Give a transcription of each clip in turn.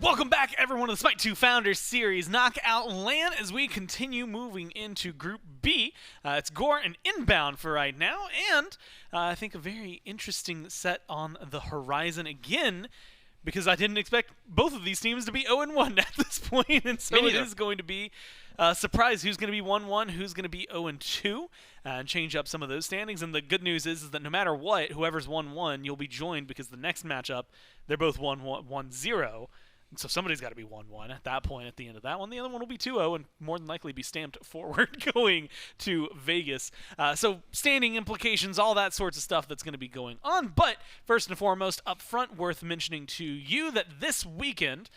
Welcome back, everyone, to the SMITE 2 Founders Series Knockout LAN as we continue moving into Group B. It's Gore and Inbound for right now, and I think a very interesting set on the horizon again, because I didn't expect both of these teams to be 0-1 at this point, and so it is going to be a surprise who's going to be 1-1, who's going to be 0-2, and change up some of those standings. And the good news is that no matter what, whoever's 1-1, you'll be joined, because the next matchup, they're both 1-0. So somebody's got to be 1-1 at that point at the end of that one. The other one will be 2-0 and more than likely be stamped forward going to Vegas. So standing implications, all that sorts of stuff that's going to be going on. But first and foremost, up front, worth mentioning to you that this weekend,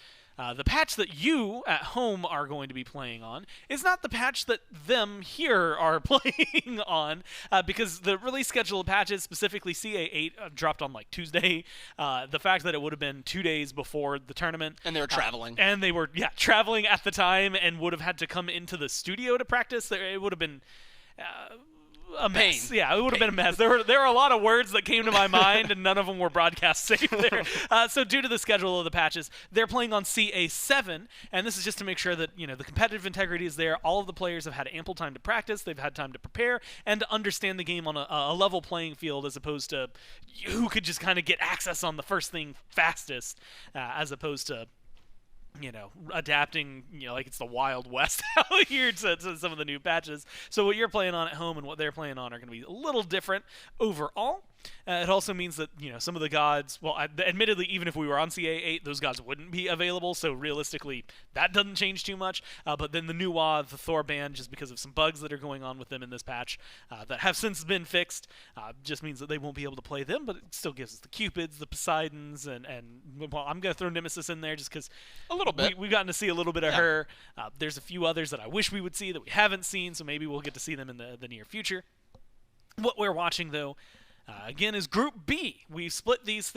the patch that you at home are going to be playing on is not the patch that them here are playing on, because the release schedule of patches, specifically CA8, dropped on like Tuesday. The fact that it would have been 2 days before the tournament. And they were traveling. And they were, traveling at the time and would have had to come into the studio to practice. It would have been a mess. Pain. Yeah, it would have been a mess. There were a lot of words that came to my mind, and none of them were broadcast safe there. So due to the schedule of the patches, they're playing on CA7, and this is just to make sure that the competitive integrity is there. All of the players have had ample time to practice. They've had time to prepare and to understand the game on a level playing field, as opposed to who could just kind of get access on the first thing fastest, as opposed to adapting, like it's the Wild West out here to some of the new patches. So what you're playing on at home and what they're playing on are going to be a little different overall. It also means that, some of the gods, well, admittedly, even if we were on CA8, those gods wouldn't be available, so realistically, that doesn't change too much. But then the Nuwa, the Thor band, just because of some bugs that are going on with them in this patch that have since been fixed, just means that they won't be able to play them, but it still gives us the Cupids, the Poseidons, and well, I'm going to throw Nemesis in there just because a little bit. We've gotten to see a little bit of her. There's a few others that I wish we would see that we haven't seen, so maybe we'll get to see them in the near future. What we're watching, though, again, is Group B. We've split these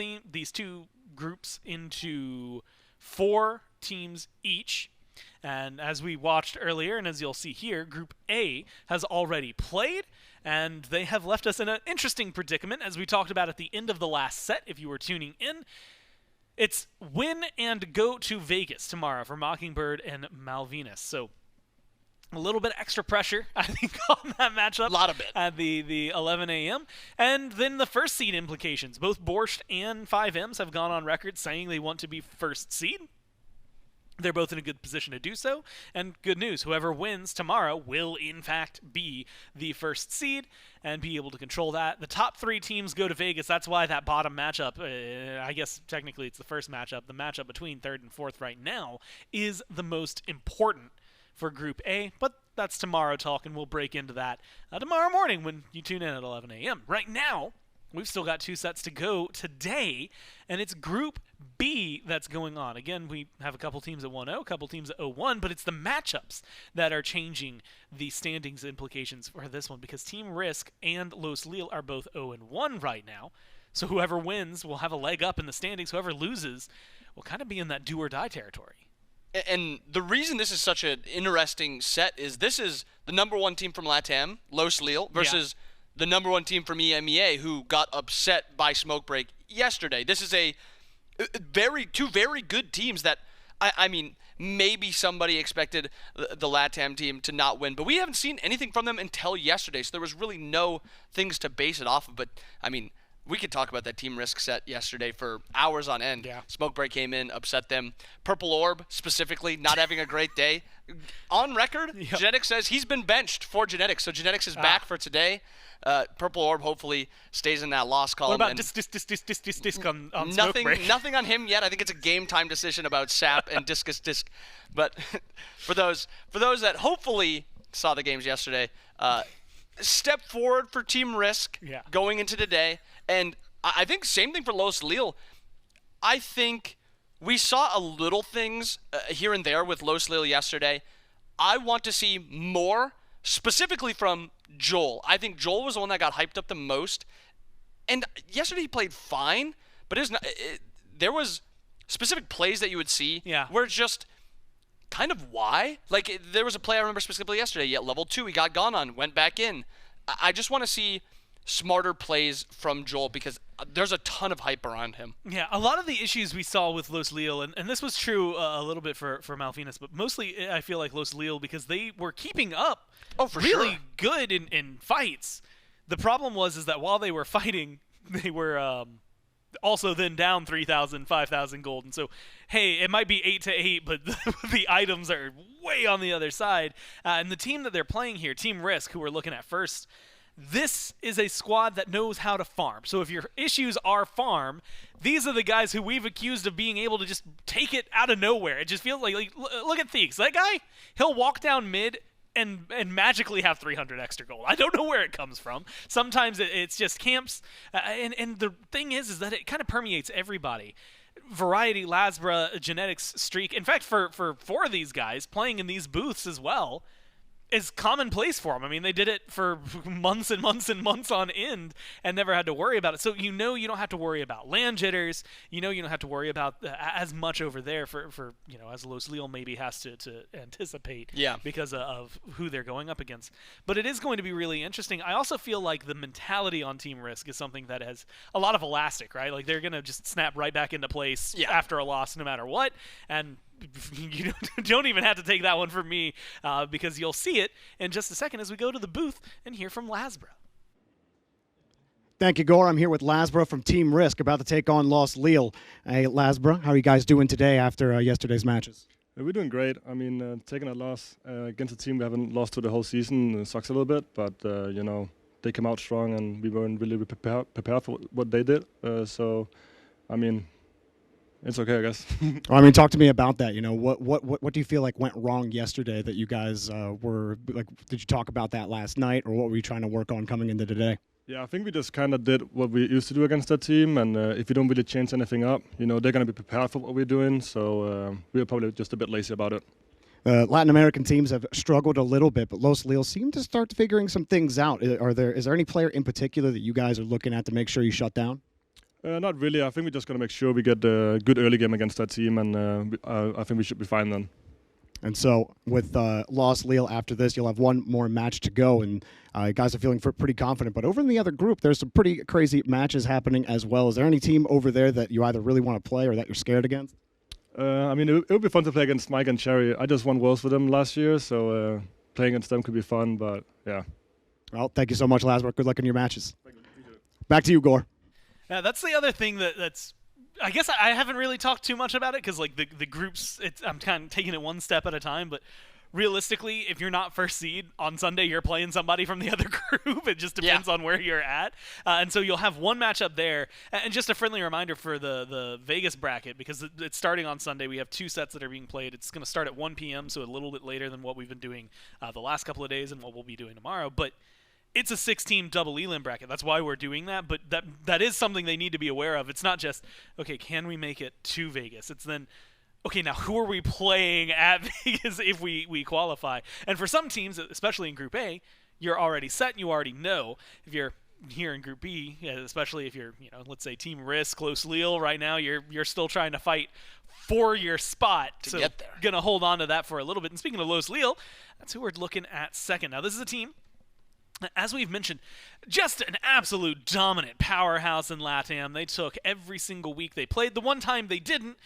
two groups into 4 teams each. And as we watched earlier, and as you'll see here, Group A has already played, and they have left us in an interesting predicament, as we talked about at the end of the last set, if you were tuning in. It's win and go to Vegas tomorrow for Mockingbird and Malvinas. So a little bit extra pressure, I think, on that matchup. A lot of it. At the 11 a.m. And then the first seed implications. Both Borscht and 5Ms have gone on record saying they want to be first seed. They're both in a good position to do so. And good news, whoever wins tomorrow will, in fact, be the first seed and be able to control that. The top 3 teams go to Vegas. That's why that bottom matchup, I guess technically it's the first matchup, the matchup between 3rd and 4th right now, is the most important for Group A, but that's tomorrow talk, and we'll break into that tomorrow morning when you tune in at 11 a.m. Right now, we've still got 2 sets to go today, and it's Group B that's going on. Again, we have a couple teams at 1-0, a couple teams at 0-1, but it's the matchups that are changing the standings implications for this one, because Team Risk and Los Lille are both 0-1 right now, so whoever wins will have a leg up in the standings. Whoever loses will kind of be in that do-or-die territory. And the reason this is such an interesting set is this is the number 1 team from LATAM, Los Lille, versus the number 1 team from EMEA, who got upset by Smoke Break yesterday. This is two very good teams that, I mean, maybe somebody expected the LATAM team to not win, but we haven't seen anything from them until yesterday, so there was really no things to base it off of. But, I mean, we could talk about that Team Risk set yesterday for hours on end. Yeah. Smoke Break came in, upset them. Purple Orb, specifically, not having a great day. On record, Genetics says he's been benched for Genetics, so Genetics is back for today. Purple Orb hopefully stays in that loss column. What about disc on Smoke Break? Nothing on him yet. I think it's a game time decision about Sept and disc. But for those that hopefully saw the games yesterday, step forward for Team Risk going into today. And I think same thing for Los Lille. I think we saw a little things here and there with Los Lille yesterday. I want to see more, specifically from Joel. I think Joel was the one that got hyped up the most. And yesterday he played fine, but there was specific plays that you would see where it's just kind of why. Like, there was a play I remember specifically yesterday. At level 2, he got gone on, went back in. I just want to see smarter plays from Joel because there's a ton of hype around him. Yeah, a lot of the issues we saw with Los Lille, and this was true a little bit for Malvinas, but mostly I feel like Los Lille because they were keeping up really good in fights. The problem was that while they were fighting, they were also then down 3,000, 5,000 gold. And so, hey, it might be 8-8, but the items are way on the other side. And the team that they're playing here, Team Risk, who we're looking at first, this is a squad that knows how to farm. So if your issues are farm, these are the guys who we've accused of being able to just take it out of nowhere. It just feels like look at Theeks. That guy, he'll walk down mid and magically have 300 extra gold. I don't know where it comes from. Sometimes it's just camps. And the thing is that it kind of permeates everybody. Variety, Lasbra, Genetics, Streak. In fact, for 4 of these guys playing in these booths as well, is commonplace for them. I mean, they did it for months and months and months on end and never had to worry about it. So you don't have to worry about LAN jitters. You don't have to worry about as much over there for as Los Lille maybe has to anticipate because of who they're going up against. But it is going to be really interesting. I also feel like the mentality on Team Risk is something that has a lot of elastic, right? Like they're going to just snap right back into place after a loss no matter what. And you don't even have to take that one from me because you'll see it in just a second as we go to the booth and hear from Lasbra. Thank you, Gore. I'm here with Lasbra from Team Risk, about to take on Los Lille. Hey, Lasbra, how are you guys doing today after yesterday's matches? We're doing great. I mean, taking a loss against a team we haven't lost to the whole season sucks a little bit, but, they came out strong and we weren't really prepared for what they did. So, I mean, it's okay, I guess. I mean, talk to me about that. What do you feel like went wrong yesterday that you guys were like? Did you talk about that last night, or what were you trying to work on coming into today? Yeah, I think we just kind of did what we used to do against that team, and if we don't really change anything up, they're going to be prepared for what we're doing. So we're probably just a bit lazy about it. Latin American teams have struggled a little bit, but Los Lille seem to start figuring some things out. Is there any player in particular that you guys are looking at to make sure you shut down? Not really. I think we're just going to make sure we get a good early game against that team, and I think we should be fine then. And so with Los Lille after this, you'll have one more match to go, and guys are feeling pretty confident. But over in the other group, there's some pretty crazy matches happening as well. Is there any team over there that you either really want to play or that you're scared against? I mean, it would be fun to play against Mike and Cherry. I just won Worlds with them last year, so playing against them could be fun, but yeah. Well, thank you so much, Lasbra. Good luck in your matches. Back to you, Gore. Yeah, that's the other thing that's I guess I haven't really talked too much about it because like the groups, I'm kind of taking it one step at a time. But realistically, if you're not first seed on Sunday, you're playing somebody from the other group. It just depends on where you're at, and so you'll have one matchup there. And just a friendly reminder for the Vegas bracket, because it's starting on Sunday. We have 2 sets that are being played. It's going to start at 1 p.m., so a little bit later than what we've been doing the last couple of days and what we'll be doing tomorrow. But it's a 6-team double elim bracket. That's why we're doing that. But that is something they need to be aware of. It's not just, okay, can we make it to Vegas? It's then, okay, now who are we playing at Vegas if we qualify? And for some teams, especially in Group A, you're already set and you already know. If you're here in Group B, especially if you're, let's say Team Risk, Los Lille, right now you're still trying to fight for your spot to get there. Gonna hold on to that for a little bit. And speaking of Los Lille, that's who we're looking at second. Now this is a team, as we've mentioned, just an absolute dominant powerhouse in LATAM. They took every single week they played. The one time they didn't,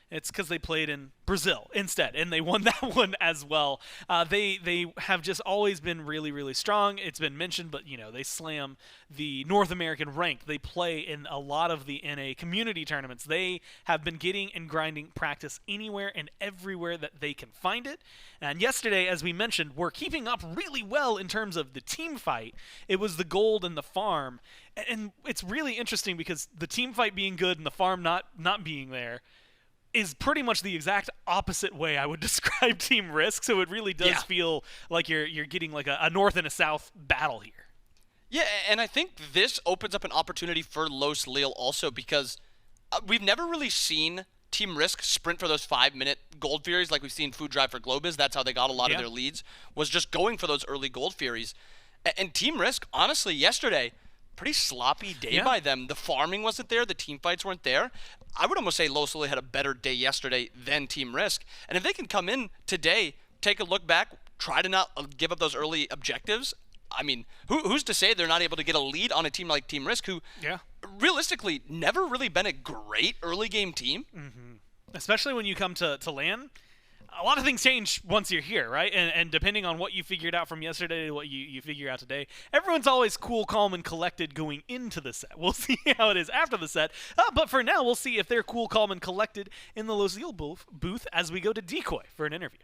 it's because they played in Brazil instead, and they won that one as well. They have just always been really, really strong. It's been mentioned, but they slam the North American rank. They play in a lot of the NA community tournaments. They have been getting and grinding practice anywhere and everywhere that they can find it. And yesterday, as we mentioned, we're keeping up really well in terms of the team fight. It was the gold and the farm, and it's really interesting because the team fight being good and the farm not being there is pretty much the exact opposite way I would describe Team Risk. So it really does feel like you're getting like a north and a south battle here. Yeah, and I think this opens up an opportunity for Los Lille also because we've never really seen Team Risk sprint for those 5-minute gold furies like we've seen Food Drive for Globus. That's how they got a lot of their leads, was just going for those early gold furies. And Team Risk, honestly, yesterday, pretty sloppy day by them. The farming wasn't there. The team fights weren't there. I would almost say Los Lille had a better day yesterday than Team Risk. And if they can come in today, take a look back, try to not give up those early objectives, I mean, who's to say they're not able to get a lead on a team like Team Risk, who realistically never really been a great early game team? Especially when you come to LAN. A lot of things change once you're here, right? And depending on what you figured out from yesterday to what you figure out today, everyone's always cool, calm, and collected going into the set. We'll see how it is after the set. But for now, we'll see if they're cool, calm, and collected in the Los Lille booth as we go to Decoy for an interview.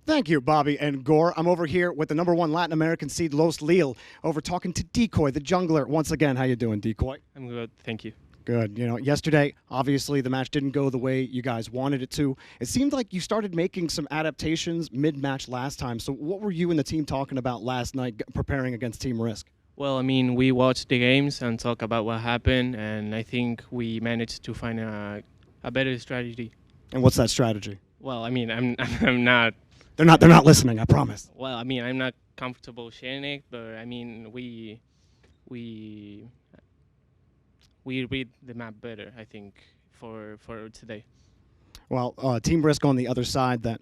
Thank you, Bobby and Gore. I'm over here with the #1 Latin American seed, Los Lille, over talking to Decoy, the jungler. Once again, how you doing, Decoy? I'm good, thank you. Good. You know, yesterday, obviously, the match didn't go the way you guys wanted it to. It seemed like you started making some adaptations mid-match last time. So what were you and the team talking about last night preparing against Team Risk? Well, I mean, we watched the games and talked about what happened, and I think we managed to find a better strategy. And what's that strategy? Well, I mean, I'm not... They're not listening, I promise. Well, I mean, I'm not comfortable sharing it, but I mean, we read the map better, I think, for today. Well, Team Risk on the other side, that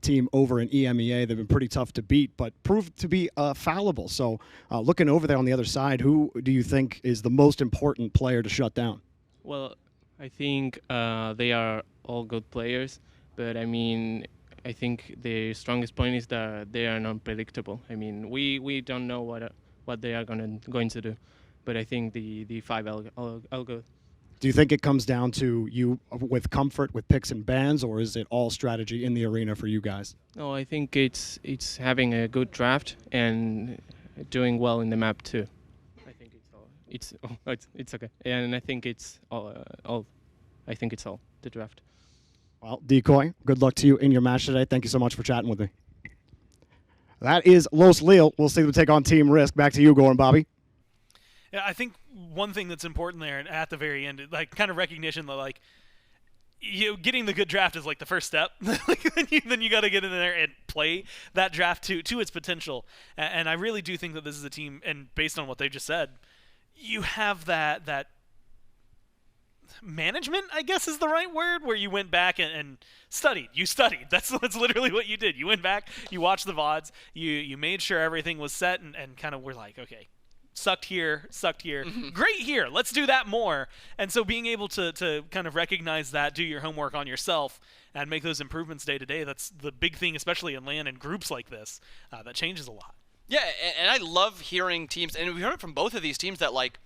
team over in EMEA, they've been pretty tough to beat, but proved to be fallible. So looking over there on the other side, who do you think is the most important player to shut down? Well, I think they are all good players, but I mean, I think the strongest point is that they are unpredictable. I mean, we don't know what they are going to do. But I think the 5 all good. Do you think it comes down to you with comfort with picks and bans, or is it all strategy in the arena for you guys? No, I think it's having a good draft and doing well in the map too. I think it's okay, and I think it's all the draft. Well, Decoy, good luck to you in your match today. Thank you so much for chatting with me. That is Los Lille. We'll see them take on Team Risk. Back to you, Gore and Bobby. Yeah, I think one thing that's important there at the very end, like kind of recognition that like getting the good draft is like the first step. then you got to get in there and play that draft to its potential. And I really do think that this is a team, and based on what they just said, you have that management, I guess is the right word, where you went back and studied. You studied. That's literally what you did. You went back, you watched the VODs, you made sure everything was set, and kind of were like, okay, sucked here, great here, let's do that more. And so being able to kind of recognize that, do your homework on yourself, and make those improvements day to day, that's the big thing, especially in LAN and groups like this, that changes a lot. Yeah, and I love hearing teams, and we heard it from both of these teams, that like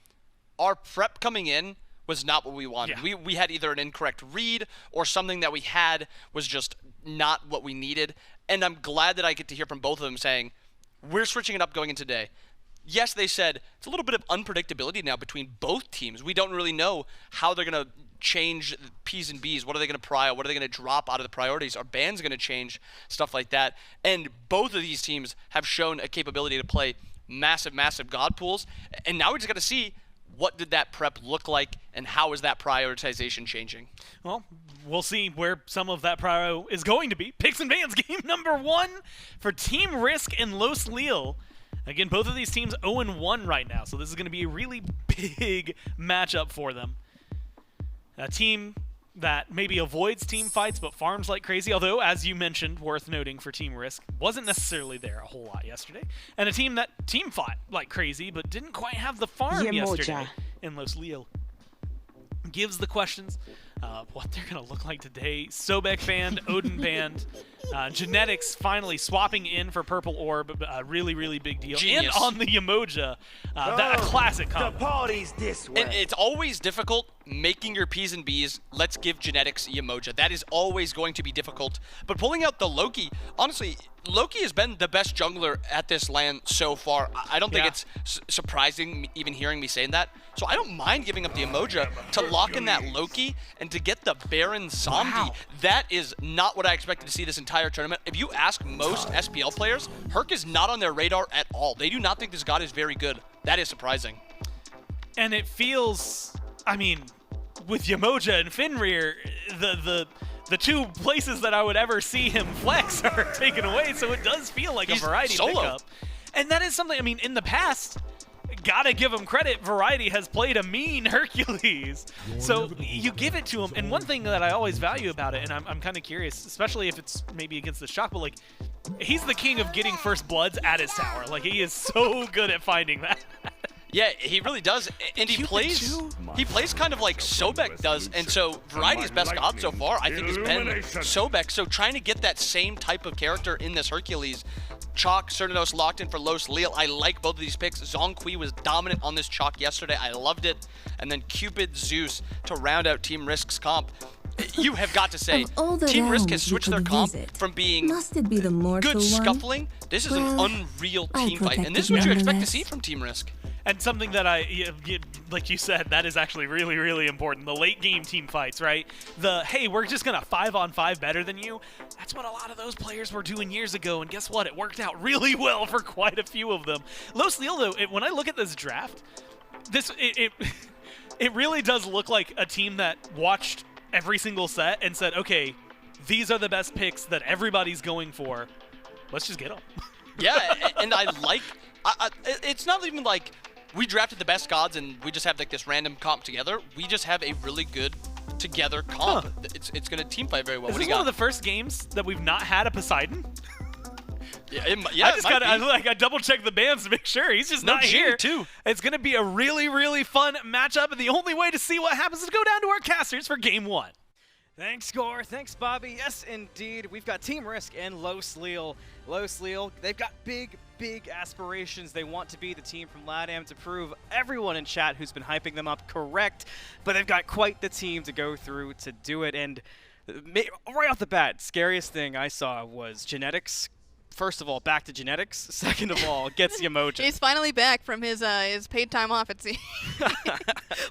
our prep coming in was not what we wanted. Yeah. We had either an incorrect read or something that we had was just not what we needed. And I'm glad that I get to hear from both of them saying, we're switching it up going into today. Yes, they said it's a little bit of unpredictability now between both teams. We don't really know how they're going to change P's and B's. What are they going to prio? What are they going to drop out of the priorities? Are bands going to change? Stuff like that. And both of these teams have shown a capability to play massive, massive God pools. And now we just got to see, what did that prep look like, and how is that prioritization changing? Well, we'll see where some of that prio is going to be. Picks and bans, game number 1 for Team Risk and Los Lille. Again, both of these teams 0-1 right now, so this is going to be a really big matchup for them. A team that maybe avoids team fights but farms like crazy, although, as you mentioned, worth noting for Team Risk, wasn't necessarily there a whole lot yesterday. And a team that team fought like crazy but didn't quite have the farm yesterday in Los Lille. Gives the questions what they're going to look like today. Sobek banned, Odin banned. Genetics finally swapping in for Purple Orb, really, really big deal. Genius. And on the Yemoja, that classic combo. The party's this way. And it's always difficult making your P's and B's. Let's give Genetics Yemoja. That is always going to be difficult. But pulling out the Loki, honestly, Loki has been the best jungler at this LAN so far. I don't think it's surprising even hearing me saying that. So I don't mind giving up the Yemoja to lock in that Loki and to get the Baron Zombie. Wow. That is not what I expected to see this entire tournament. If you ask most SPL players, Herc is not on their radar at all. They do not think this god is very good. That is surprising. And it feels, I mean, with Yemoja and Fenrir, the two places that I would ever see him flex are taken away, so it does feel like He's a variety solo. pickup. And that is something, I mean, in the past, gotta give him credit, Variety has played a mean Hercules. So you give it to him, and one thing that I always value about it, and I'm kind of curious, especially if it's maybe against the Shock, but like, He's the king of getting first bloods at his tower. Like, he is so good at finding that. Yeah, he really does, and he plays kind of like Sobek does, and so Variety's best god so far, I think, has been Sobek. So trying to get that same type of character in this Hercules, Chalk, Cernanos locked in for Los Leal. I like both of these picks. Zhongqi was dominant on this Chalk yesterday. I loved it. And then Cupid, Zeus to round out Team Risk's comp. You have got to say, Team Risk has switched their comp from being good scuffling. This is an unreal team fight, and this is what you expect to see from Team Risk. And something that like you said, that is actually really, really important. The late game team fights, right? Hey, we're just going to 5-on-5 better than you. That's what a lot of those players were doing years ago. And guess what? It worked out really well for quite a few of them. Los Leal, though, when I look at this draft, it really does look like a team that watched every single set and said, okay, these are the best picks that everybody's going for. Let's just get them. Yeah, and I like, it's not even like we drafted the best gods and we just have like this random comp together. We just have a really good together comp. Huh. It's going to team fight very well. Is this one of the first games that we've not had a Poseidon? Yeah, I double checked the bands to make sure he's just not here. Too. It's going to be a really, really fun matchup, and the only way to see what happens is to go down to our casters for game 1. Thanks, Gore. Thanks, Bobby. Yes, indeed. We've got Team Risk and Los Leal. Los Leal, they've got big aspirations. They want to be the team from LATAM to prove everyone in chat who's been hyping them up correct, but they've got quite the team to go through to do it. And right off the bat, scariest thing I saw was Genetics. First of all, back to Genetics. Second of all, gets the emoji. He's finally back from his paid time off, it seems.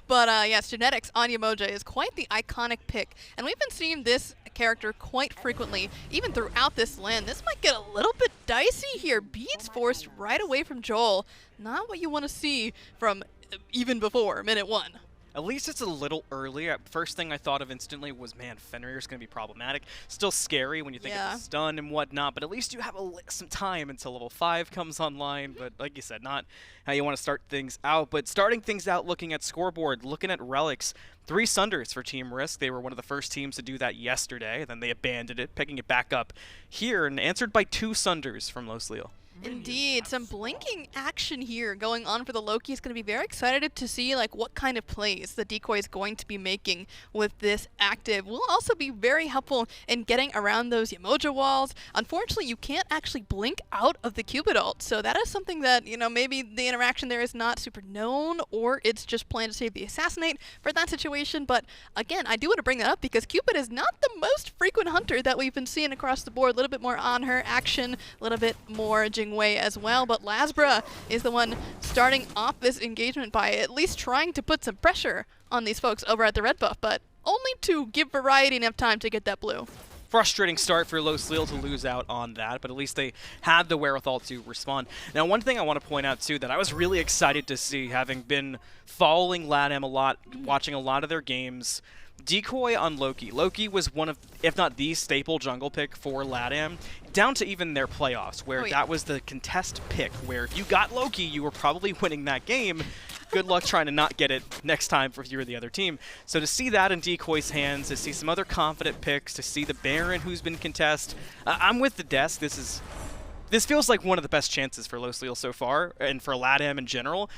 But yes, Genetics on Yamoja is quite the iconic pick. And we've been seeing this character quite frequently, even throughout this LAN. This might get a little bit dicey here. Beads forced right away from Joel. Not what you want to see from even before minute 1. At least it's a little earlier. First thing I thought of instantly was, man, Fenrir's going to be problematic. Still scary when you think of the stun and whatnot, but at least you have some time until level 5 comes online. But like you said, not how you want to start things out. But starting things out looking at scoreboard, looking at relics, 3 Sunders for Team Risk. They were one of the first teams to do that yesterday. Then they abandoned it, picking it back up here and answered by 2 Sunders from Los Leal. Indeed, some blinking action here going on for the Loki. Is going to be very excited to see like what kind of plays the decoy is going to be making with this active. Will also be very helpful in getting around those Yamoja walls. Unfortunately, you can't actually blink out of the Cupid ult, so that is something that, you know, maybe the interaction there is not super known, or it's just planned to save the assassinate for that situation. But again, I do want to bring that up because Cupid is not the most frequent hunter that we've been seeing across the board. A little bit more on her action, a little bit more way as well, but Lasbra is the one starting off this engagement by at least trying to put some pressure on these folks over at the red buff, but only to give Variety enough time to get that blue. Frustrating start for Los Leal to lose out on that, but at least they had the wherewithal to respond. Now, one thing I want to point out, too, that I was really excited to see, having been following LATAM a lot, watching a lot of their games, Decoy on Loki. Loki was one of, if not the staple jungle pick for LATAM, down to even their playoffs, where that was the contest pick, where if you got Loki, you were probably winning that game. Good luck trying to not get it next time if you're the other team. So to see that in Decoy's hands, to see some other confident picks, to see the Baron who's been contest, I'm with the desk. This feels like one of the best chances for Los Leal so far, and for LATAM in general.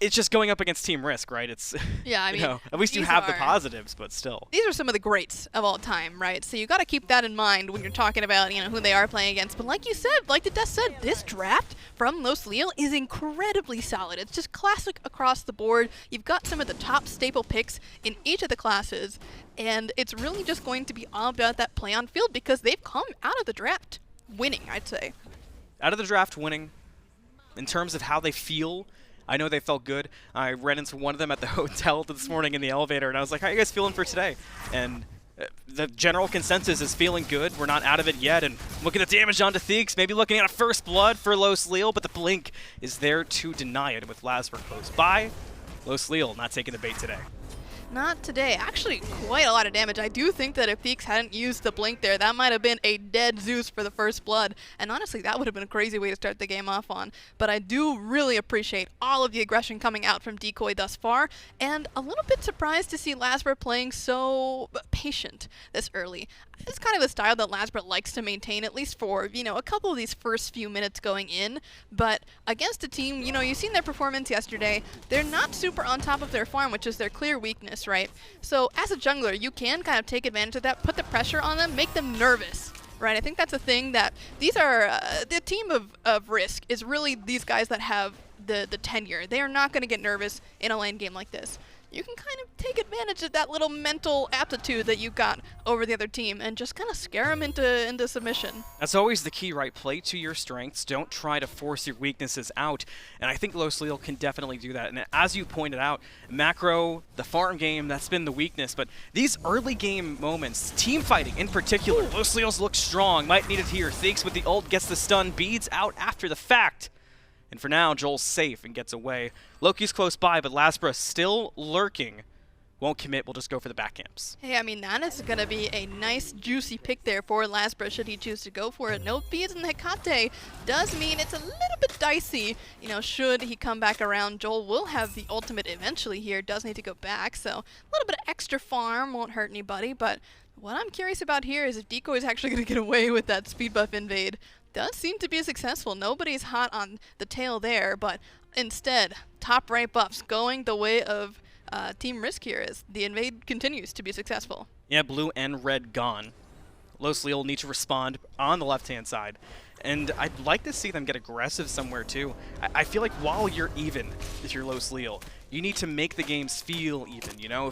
It's just going up against Team Risk, right? It's, yeah, I mean, you know, at least you have the positives, but still. These are some of the greats of all time, right? So you got to keep that in mind when you're talking about, you know, who they are playing against. But like you said, like the Death said, this draft from Los Leal is incredibly solid. It's just classic across the board. You've got some of the top staple picks in each of the classes, and it's really just going to be all about that play on field because they've come out of the draft winning, I'd say. Out of the draft winning, in terms of how they feel, I know they felt good. I ran into one of them at the hotel this morning in the elevator, and I was like, how are you guys feeling for today? And the general consensus is feeling good. We're not out of it yet, and looking at damage onto Theeks, maybe looking at a first blood for Los Leal, but the blink is there to deny it with Lasper close by. Los Leal not taking the bait today. Not today. Actually, quite a lot of damage. I do think that if Feeks hadn't used the blink there, that might have been a dead Zeus for the first blood. And honestly, that would have been a crazy way to start the game off on. But I do really appreciate all of the aggression coming out from Decoy thus far. And a little bit surprised to see Lasbra playing so patient this early. It's kind of a style that Lasbra likes to maintain, at least for, you know, a couple of these first few minutes going in. But against a team, you know, you've seen their performance yesterday. They're not super on top of their farm, which is their clear weakness, right? So as a jungler, you can kind of take advantage of that, put the pressure on them, make them nervous, right? I think that's a thing that these are, the team of Risk is really these guys that have the tenure. They are not going to get nervous in a lane game like this. You can kind of take advantage of that little mental aptitude that you got over the other team and just kind of scare them into submission. That's always the key, right? Play to your strengths. Don't try to force your weaknesses out. And I think Losleel can definitely do that. And as you pointed out, macro, the farm game, that's been the weakness. But these early game moments, team fighting in particular, Losleel's look strong. Might need it here. Theeks with the ult gets the stun, beads out after the fact. And for now, Joel's safe and gets away. Loki's close by, but Lasbra still lurking. Won't commit, we'll just go for the back camps. Hey, I mean, that is going to be a nice, juicy pick there for Lasbra should he choose to go for it. No beads in the Hecate does mean it's a little bit dicey. You know, should he come back around, Joel will have the ultimate eventually here. Does need to go back, so a little bit of extra farm won't hurt anybody. But what I'm curious about here is if Decoy is actually going to get away with that speed buff invade. Does seem to be successful. Nobody's hot on the tail there, but instead, top right buffs going the way of Team Risk here as the invade continues to be successful. Yeah, blue and red gone. Losleel will need to respond on the left-hand side. And I'd like to see them get aggressive somewhere too. I feel like while you're even with your Losleel, you need to make the games feel even, you know?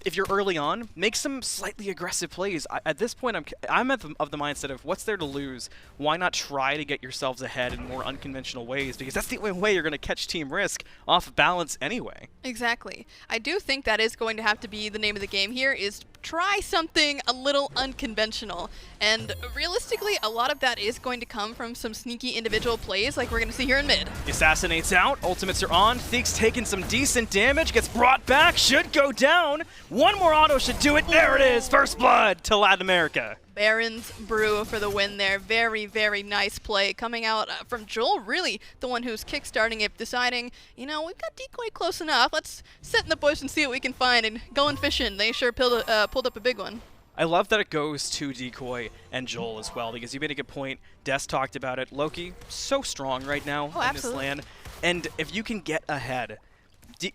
If you're early on, make some slightly aggressive plays. At this point, I'm of the mindset of what's there to lose? Why not try to get yourselves ahead in more unconventional ways? Because that's the only way you're going to catch Team Risk off balance anyway. Exactly. I do think that is going to have to be the name of the game here, is try something a little unconventional. And realistically, a lot of that is going to come from some sneaky individual plays like we're going to see here in mid. The Assassinate's out, ultimates are on, Theeks taking some decent damage, gets brought back, should go down. One more auto should do it. There it is, first blood to Latin America. Baron's Brew for the win there. Very, very nice play coming out from Joel, really the one who's kickstarting it, deciding, you know, we've got Decoy close enough. Let's sit in the bush and see what we can find and going fishing. They sure pulled up a big one. I love that it goes to Decoy and Joel as well, because you made a good point. Des talked about it. Loki, so strong right now in this LAN. And if you can get ahead,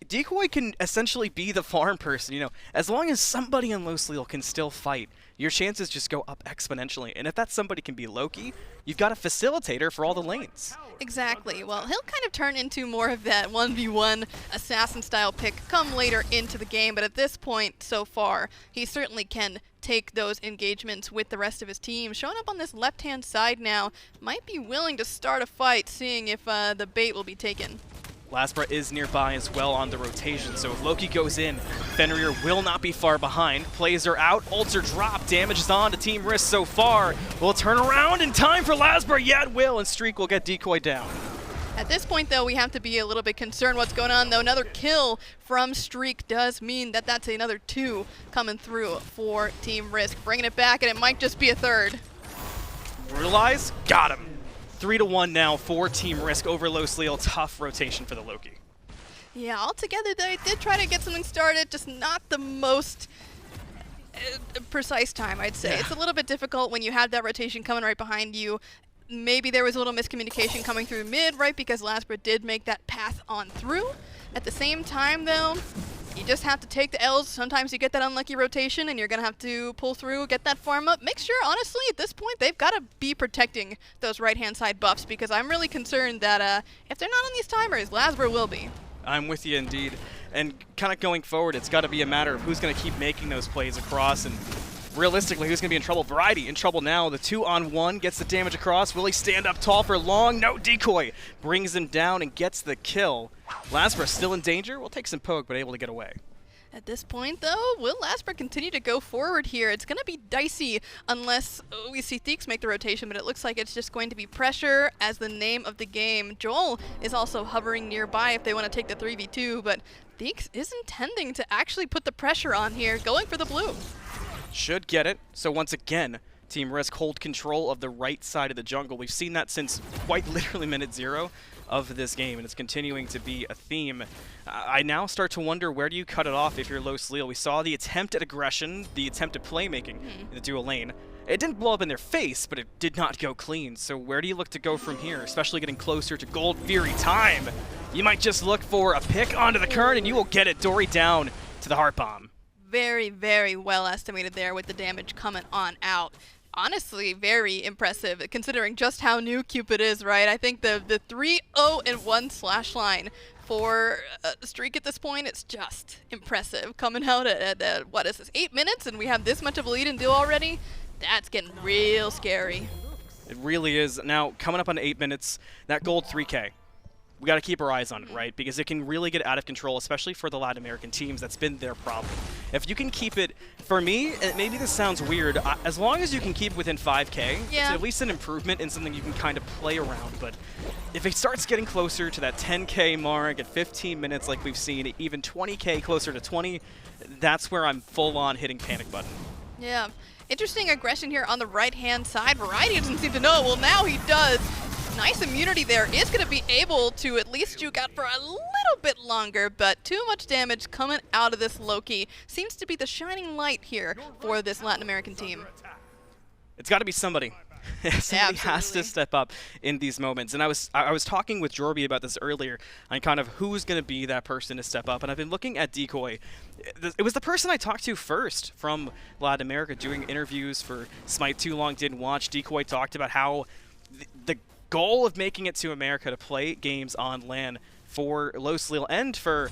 Decoy can essentially be the farm person, you know. As long as somebody in Losleel can still fight, your chances just go up exponentially. And if that somebody can be Loki, you've got a facilitator for all the lanes. Exactly. Well, he'll kind of turn into more of that 1v1 assassin-style pick come later into the game, but at this point so far, he certainly can take those engagements with the rest of his team. Showing up on this left-hand side now, might be willing to start a fight, seeing if the bait will be taken. Lasbra is nearby as well on the rotation, so if Loki goes in, Fenrir will not be far behind. Plays are out, ults are dropped, damage is on to Team Risk so far. Will it turn around in time for Lasbra? Yeah, it will, and Streak will get Decoy down. At this point, though, we have to be a little bit concerned what's going on, though. Another kill from Streak does mean that that's another 2 coming through for Team Risk. Bringing it back, and it might just be a 3rd. Brutalize, got him. 3-1 now for Team Risk over Losleel. Tough rotation for the Loki. Yeah, altogether they did try to get something started, just not the most precise time, I'd say. Yeah. It's a little bit difficult when you have that rotation coming right behind you. Maybe there was a little miscommunication coming through mid, right, because Lasbra did make that path on through. At the same time, though, you just have to take the L's. Sometimes you get that unlucky rotation, and you're going to have to pull through, get that farm up. Make sure, honestly, at this point, they've got to be protecting those right-hand side buffs, because I'm really concerned that if they're not on these timers, Lasbra will be. I'm with you, indeed. And kind of going forward, it's got to be a matter of who's going to keep making those plays across, and realistically, who's going to be in trouble? Variety in trouble now. The 2-on-1 gets the damage across. Will he stand up tall for long? No, Decoy brings him down and gets the kill. Lasbra still in danger. We'll take some poke, but able to get away. At this point, though, will Lasper continue to go forward here? It's going to be dicey unless we see Theeks make the rotation, but it looks like it's just going to be pressure as the name of the game. Joel is also hovering nearby if they want to take the 3v2, but Theeks is intending to actually put the pressure on here, going for the blue. Should get it. So once again, Team Risk hold control of the right side of the jungle. We've seen that since quite literally minute 0 of this game, and it's continuing to be a theme. I now start to wonder, where do you cut it off if you're Los Lille? We saw the attempt at aggression, the attempt at playmaking in the dual lane. It didn't blow up in their face, but it did not go clean. So where do you look to go from here, especially getting closer to Gold Fury time? You might just look for a pick onto the current, and you will get it. Dory down to the Heart Bomb. Very, very well estimated there with the damage coming on out. Honestly, very impressive considering just how new Cupid is, right? I think the 3-0-1 slash line for Streak at this point, it's just impressive. Coming out at what is this, 8 minutes, and we have this much of a lead and do already? That's getting real scary. It really is. Now, coming up on 8 minutes, that gold 3K. We got to keep our eyes on it, right? Because it can really get out of control, especially for the Latin American teams. That's been their problem. If you can keep it, for me, maybe this sounds weird, as long as you can keep within 5K, it's at least an improvement and something you can kind of play around. But if it starts getting closer to that 10K mark at 15 minutes like we've seen, even 20K closer to 20, that's where I'm full on hitting panic button. Yeah. Interesting aggression here on the right-hand side. Variety doesn't seem to know. Well, now he does. Nice immunity there. Is going to be able to at least juke out for a little bit longer, but too much damage coming out of this Loki. Seems to be the shining light here for this Latin American team. It's got to be somebody. Somebody has to step up in these moments. And I was talking with Jorby about this earlier on kind of who's going to be that person to step up. And I've been looking at Decoy. It was the person I talked to first from Latin America doing interviews for Smite Too Long Didn't Watch. Decoy talked about how the goal of making it to America to play games on LAN for Los Lille and for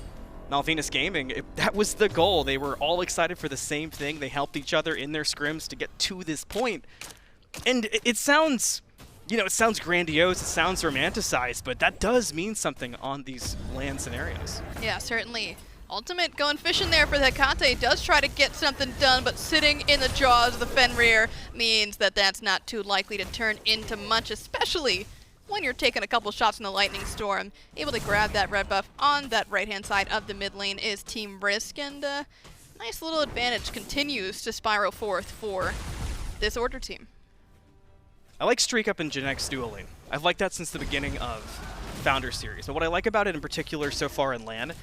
Malvinas Gaming, that was the goal. They were all excited for the same thing. They helped each other in their scrims to get to this point. And it sounds, it sounds grandiose, it sounds romanticized, but that does mean something on these LAN scenarios. Yeah, certainly. Ultimate going fishing there for Hecate. Does try to get something done, but sitting in the jaws of the Fenrir means that that's not too likely to turn into much, especially when you're taking a couple shots in the Lightning Storm. Able to grab that red buff on that right-hand side of the mid lane is Team Risk, and nice little advantage continues to spiral forth for this Order team. I like Streak Up and Genex dual lane. I've liked that since the beginning of Founder Series. But what I like about it in particular so far in LAN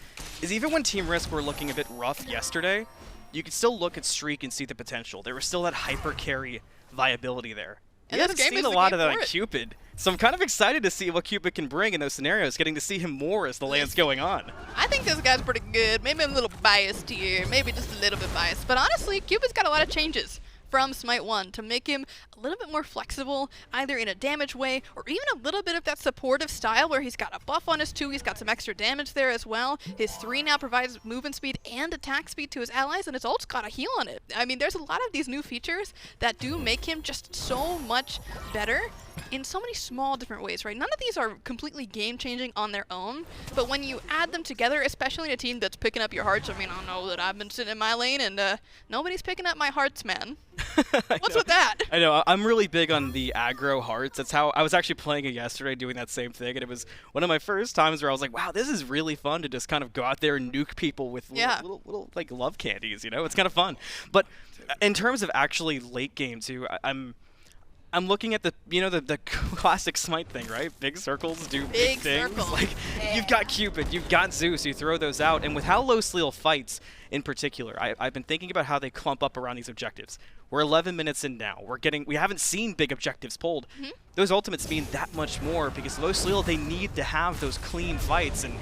is even when Team Risk were looking a bit rough yesterday, you could still look at Streak and see the potential. There was still that hyper carry viability there. And we haven't seen a lot of that on Cupid. So I'm kind of excited to see what Cupid can bring in those scenarios, getting to see him more as the LAN's going on. I think this guy's pretty good. Maybe I'm a little biased here. Maybe just a little bit biased. But honestly, Cupid's got a lot of changes from Smite 1 to make him a little bit more flexible, either in a damage way or even a little bit of that supportive style where he's got a buff on his 2, he's got some extra damage there as well. His 3 now provides movement speed and attack speed to his allies, and his ult's got a heal on it. I mean, there's a lot of these new features that do make him just so much better in so many small different ways, right? None of these are completely game-changing on their own, but when you add them together, especially in a team that's picking up your hearts, I mean, I don't know that I've been sitting in my lane and nobody's picking up my hearts, man. What's with that? I know. I'm really big on the aggro hearts. That's how I was actually playing it yesterday, doing that same thing, and it was one of my first times where I was like, wow, this is really fun to just kind of go out there and nuke people with little like love candies, It's kind of fun. But in terms of actually late game too, I'm looking at the the classic Smite thing, right? Big circles do big things. Circle. Like you've got Cupid, you've got Zeus, you throw those out, and with how Los Lille fights in particular, I've been thinking about how they clump up around these objectives. We're 11 minutes in now. We haven't seen big objectives pulled. Those ultimates mean that much more because Los Lille, they need to have those clean fights, and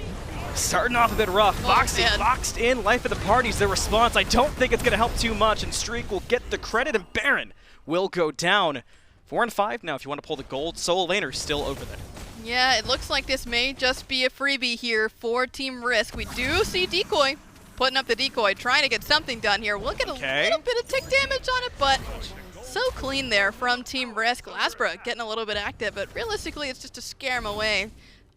starting off a bit rough. Boxed in, life of the party's their response. I don't think it's going to help too much, and Streak will get the credit, and Baron will go down. 4 and 5 now if you want to pull the gold. Solo laner still over there. Yeah, it looks like this may just be a freebie here for Team Risk. We do see Decoy putting up the decoy, trying to get something done here. We'll get a little bit of tick damage on it, but so clean there from Team Risk. Lasbra getting a little bit active, but realistically it's just to scare him away.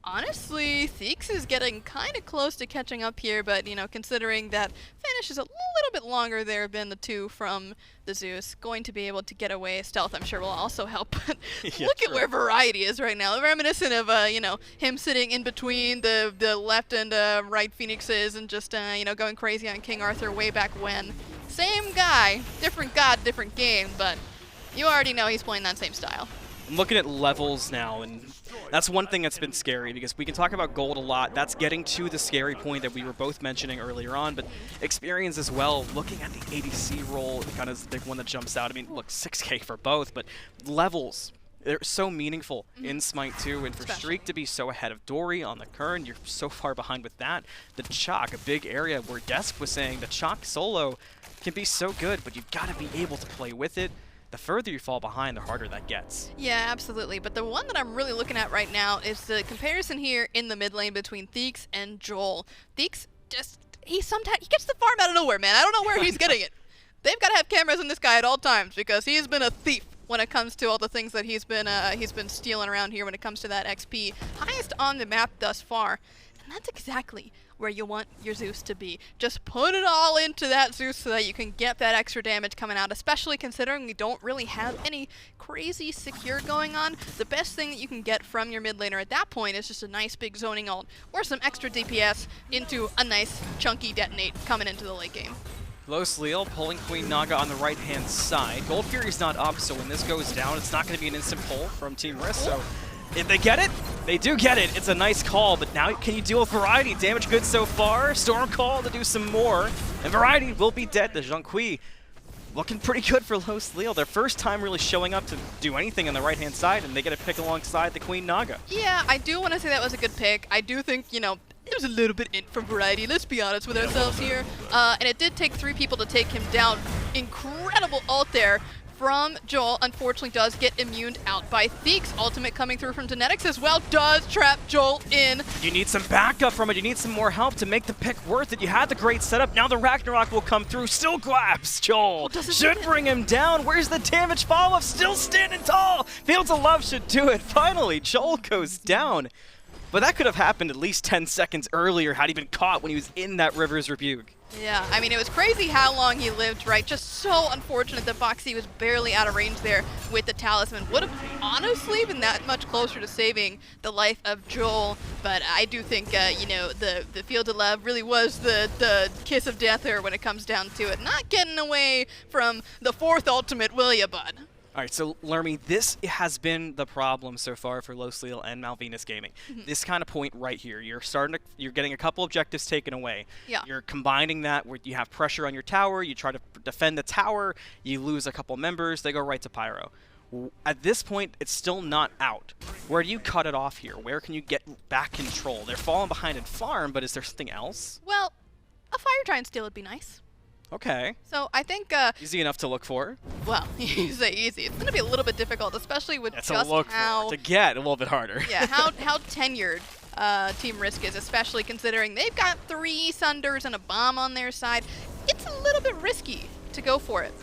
Honestly, Theeks is getting kind of close to catching up here, but, you know, considering that finish is a little bit longer there than the 2 from the Zeus, going to be able to get away. Stealth, I'm sure, will also help. But Yeah, look at true. where Variety is right now. Reminiscent of, you know, him sitting in between the left and right Phoenixes and just, you know, going crazy on King Arthur way back when. Same guy, different god, different game, but you already know he's playing that same style. I'm looking at levels now, and that's one thing that's been scary, because we can talk about gold a lot. That's getting to the scary point that we were both mentioning earlier on, but experience as well. Looking at the ADC role, kind of the one that jumps out. I mean, look, 6K for both, but levels, they're so meaningful in Smite 2, and for Especially. Streak to be so ahead of Dory on the Kern, you're so far behind with that. The Chalk, a big area where Desk was saying the Chalk solo can be so good, but you've got to be able to play with it. The further you fall behind, the harder that gets. Yeah, absolutely. But the one that I'm really looking at right now is the comparison here in the mid lane between Theeks and Joel. Theeks just, he gets the farm out of nowhere, man. I don't know where he's getting it. They've got to have cameras on this guy at all times because he has been a thief when it comes to all the things that he's been stealing around here when it comes to that XP. Highest on the map thus far. And that's exactly where you want your Zeus to be. Just put it all into that Zeus so that you can get that extra damage coming out, especially considering we don't really have any crazy secure going on. The best thing that you can get from your mid laner at that point is just a nice big zoning ult or some extra DPS into a nice chunky detonate coming into the late game. Los Leal pulling Queen Naga on the right-hand side. Gold Fury's not up, so when this goes down, it's not going to be an instant pull from Team Risk. So if they get it, they do get it. It's a nice call, but now can you deal with Variety? Damage good so far. Storm Call to do some more, and Variety will be dead. The Zhonghui looking pretty good for Los Leal. Their first time really showing up to do anything on the right-hand side, and they get a pick alongside the Queen Naga. Yeah, I do want to say that was a good pick. I do think, you know, it was a little bit in from Variety, let's be honest with ourselves here. And it did take 3 people to take him down. Incredible ult there from Joel. Unfortunately does get immuned out by Theeks. Ultimate coming through from Genetics as well. Does trap Joel in. You need some backup from it. You need some more help to make the pick worth it. You had the great setup. Now the Ragnarok will come through. Still grabs Joel. Should bring him down. Where's the damage follow-up? Still standing tall. Fields of Love should do it. Finally, Joel goes down. But that could have happened at least 10 seconds earlier had he been caught when he was in that River's Rebuke. Yeah, I mean, it was crazy how long he lived, right? Just so unfortunate that Boxy was barely out of range there with the Talisman. Would have honestly been that much closer to saving the life of Joel, but I do think, you know, the Field of Love really was the kiss of death there when it comes down to it. Not getting away from the 4th ultimate, will ya, bud? All right, so Lermy, this has been the problem so far for Los Leal and Malvinas Gaming. This kind of point right here, you're getting a couple objectives taken away. Yeah. You're combining that where you have pressure on your tower, you try to defend the tower, you lose a couple members, they go right to Pyro. At this point, it's still not out. Where do you cut it off here? Where can you get back control? They're falling behind in farm, but is there something else? Well, a Fire Giant steal would be nice. Okay. So I think, Easy enough to look for. well, you say easy. It's going to be a little bit difficult, especially with That's just a look how... for. To get a little bit harder. Yeah, how tenured Team Risk is, especially considering they've got 3 Sunders and a bomb on their side. It's a little bit risky to go for it.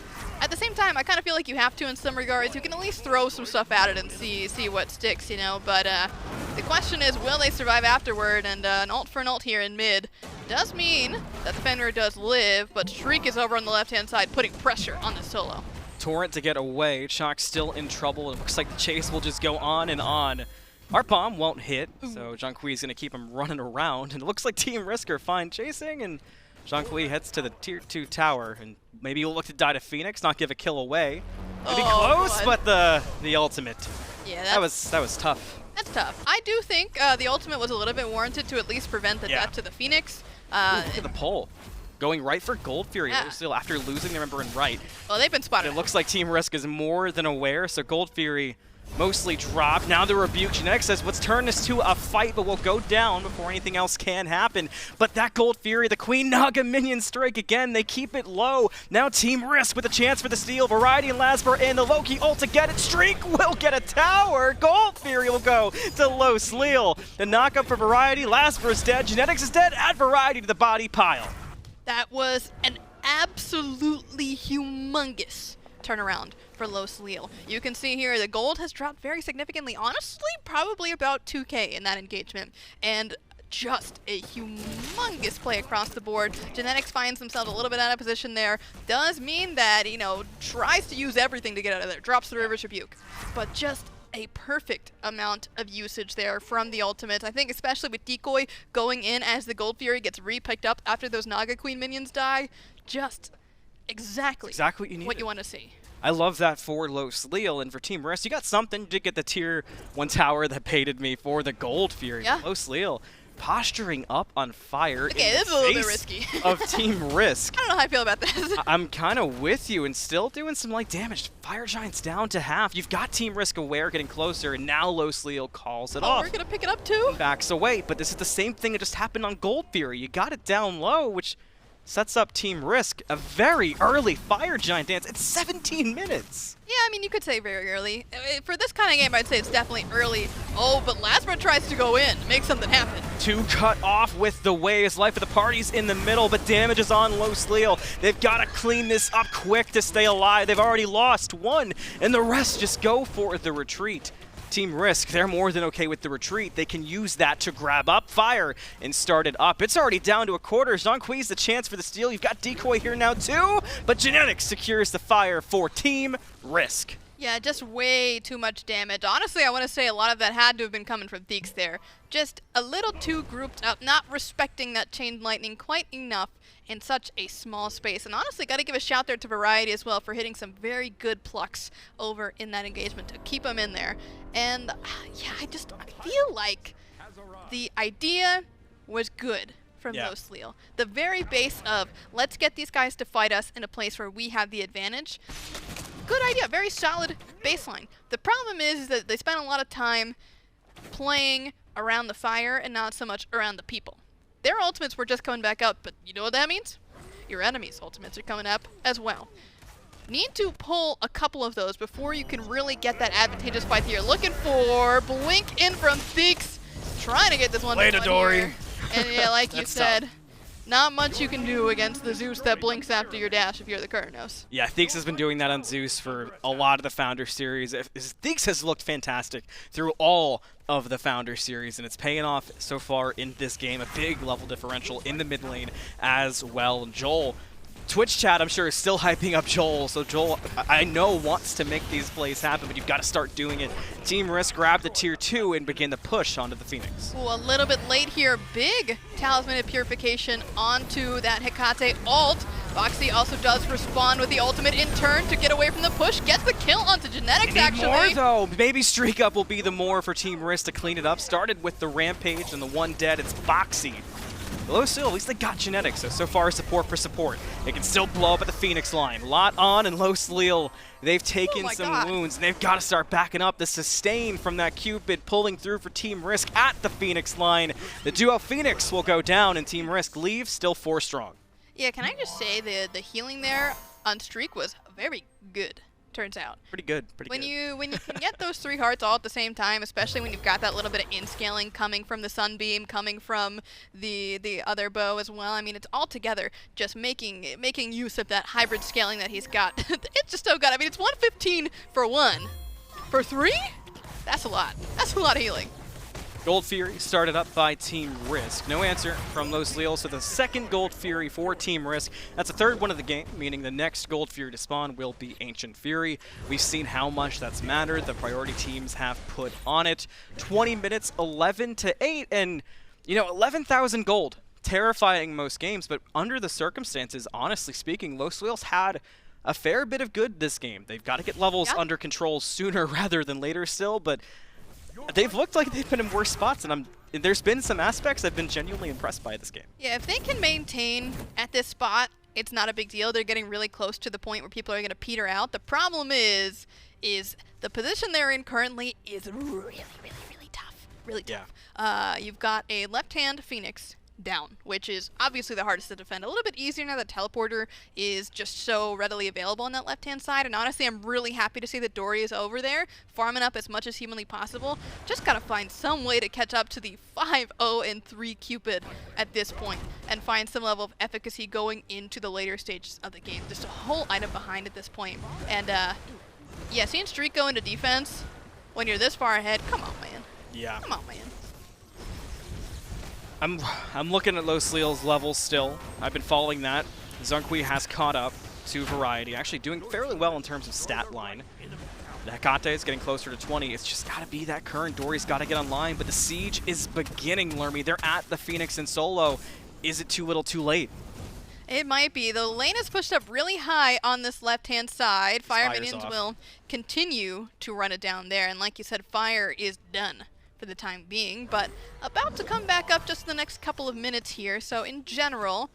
At the same time, I kind of feel like you have to in some regards. You can at least throw some stuff at it and see what sticks, you know. But the question is, will they survive afterward? And an ult for an ult here in mid does mean that the Fenrir does live, but Shriek is over on the left-hand side putting pressure on the solo. Torrent to get away. Chalk's still in trouble. It looks like the chase will just go on and on. Our bomb won't hit, so Zhonghui is going to keep him running around. And it looks like Team Risk are fine chasing, and Zhonghui heads to the Tier 2 tower. And maybe he'll look to die to Phoenix, not give a kill away. Maybe close, God. but the ultimate. Yeah, That was tough. That's tough. I do think the ultimate was a little bit warranted to at least prevent the death to the Phoenix. Look at the pull. Going right for Gold Fury. Yeah. Still, after losing their member in right. Well, they've been spotted. It looks like Team Risk is more than aware, so Gold Fury mostly dropped. Now the Rebuke. Genetics says, let's turn this to a fight, but we'll go down before anything else can happen. But that Gold Fury, the Queen Naga minion strike again. They keep it low. Now Team Risk with a chance for the steal. Variety and Lasper and the Loki ult to get it. Streak will get a tower. Gold Fury will go to Los Leal. The knockup for Variety. Lasper is dead. Genetics is dead. Add Variety to the body pile. That was an absolutely humongous turnaround for Los Lille. You can see here the gold has dropped very significantly, honestly probably about 2K in that engagement, and just a humongous play across the board. Genetics finds themselves a little bit out of position there. Does mean that, you know, tries to use everything to get out of there. Drops the River's Rebuke. But just a perfect amount of usage there from the ultimate. I think especially with Decoy going in as the Gold Fury gets re-picked up after those Naga Queen minions die. Just exactly what you want to see. I love that for Los Lille, and for Team Risk, you got something. You did get the tier 1 tower that baited me for the Gold Fury. Yeah. Los Lille posturing up on fire. Okay, in this is the a little bit face risky. of Team Risk. I don't know how I feel about this. I'm kind of with you, and still doing some like damage. Fire Giant's down to half. You've got Team Risk aware, getting closer, and now Los Lille calls it off. We're gonna pick it up too. Backs away, but this is the same thing that just happened on Gold Fury. You got it down low, which sets up Team Risk a very early Fire Giant dance. It's 17 minutes. Yeah, I mean, you could say very early. For this kind of game, I'd say it's definitely early. Oh, but Lasbra tries to go in, make something happen. 2 cut off with the waves. Life of the party's in the middle, but damage is on Los Lille. They've got to clean this up quick to stay alive. They've already lost 1, and the rest just go for the retreat. Team Risk, they're more than okay with the retreat. They can use that to grab up Fire and start it up. It's already down to a quarter. Jean-Qui's the chance for the steal. You've got Decoy here now too, but Genetics secures the Fire for Team Risk. Yeah, just way too much damage. Honestly, I want to say a lot of that had to have been coming from Theeks there. Just a little too grouped up, not respecting that chain lightning quite enough in such a small space. And honestly, got to give a shout there to Variety as well for hitting some very good plucks over in that engagement to keep them in there. And yeah, I feel like the idea was good from Los Lille. The very base of, let's get these guys to fight us in a place where we have the advantage. Good idea, very solid baseline. The problem is that they spent a lot of time playing around the fire and not so much around the people. Their ultimates were just coming back up, but you know what that means? Your enemies' ultimates are coming up as well. Need to pull a couple of those before you can really get that advantageous fight that you're looking for. Blink in from Theeks, trying to get this one Later, Dory. here. And yeah, like you said, not much you can do against the Zeus that blinks after your dash if you're the Kurnos. Yeah, Theeks has been doing that on Zeus for a lot of the Founder Series. Theeks has looked fantastic through all of the Founder Series, and it's paying off so far in this game. A big level differential in the mid lane as well. Joel, Twitch chat, I'm sure, is still hyping up Joel. So Joel, I know, wants to make these plays happen, but you've got to start doing it. Team Risk grab the tier 2 and begin the push onto the Phoenix. Ooh, a little bit late here. Big Talisman of Purification onto that Hecate ult. Foxy also does respond with the ultimate in turn to get away from the push. Gets the kill onto Genetics, actually. More, though. Maybe Streak Up will be the more for Team Risk to clean it up. Started with the Rampage and the 1 dead. It's Foxy. Los Lille, at least they got Genetics, so far support for support. They can still blow up at the Phoenix line. Lot on, and Los Lille, they've taken some wounds, and they've got to start backing up. The sustain from that Cupid pulling through for Team Risk at the Phoenix line. The duo Phoenix will go down, and Team Risk leaves still 4 strong. Yeah, can I just say the healing there on Streak was very good, turns out. Pretty good, when you can get those 3 hearts all at the same time, especially when you've got that little bit of in-scaling coming from the Sunbeam, coming from the other bow as well. I mean, it's all together just making use of that hybrid scaling that he's got. It's just so good. I mean, it's 115 for 1. For 3? That's a lot. That's a lot of healing. Gold Fury started up by Team Risk. No answer from Los Lille, so the second Gold Fury for Team Risk. That's the 3rd one of the game, meaning the next Gold Fury to spawn will be Ancient Fury. We've seen how much that's mattered. The priority teams have put on it. 20 minutes, 11-8, and, you know, 11,000 gold. Terrifying most games, but under the circumstances, honestly speaking, Los Lille's had a fair bit of good this game. They've got to get levels under control sooner rather than later still, but they've looked like they've been in worse spots, and there's been some aspects I've been genuinely impressed by this game. Yeah, if they can maintain at this spot, it's not a big deal. They're getting really close to the point where people are going to peter out. The problem is the position they're in currently is really tough. Really tough. You've got a left-hand Phoenix down, which is obviously the hardest to defend. A little bit easier now that Teleporter is just so readily available on that left-hand side, and honestly, I'm really happy to see that Dory is over there, farming up as much as humanly possible. Just gotta find some way to catch up to the 5-0-3 Cupid at this point, and find some level of efficacy going into the later stages of the game. Just a whole item behind at this point. And yeah, seeing Streak go into defense when you're this far ahead, come on, man. Yeah. Come on, man. I'm looking at Los Leal's levels still. I've been following that. Zunqui has caught up to Variety, actually doing fairly well in terms of stat line. The Hecate is getting closer to 20. It's just got to be that current. Dory's got to get online, but the siege is beginning, Lermy. They're at the Phoenix in solo. Is it too little too late? It might be. The lane is pushed up really high on this left-hand side. Fire Fire's minions off. will continue to run it down there, and like you said, Fire is done for the time being, but about to come back up just in the next couple of minutes here. So in general,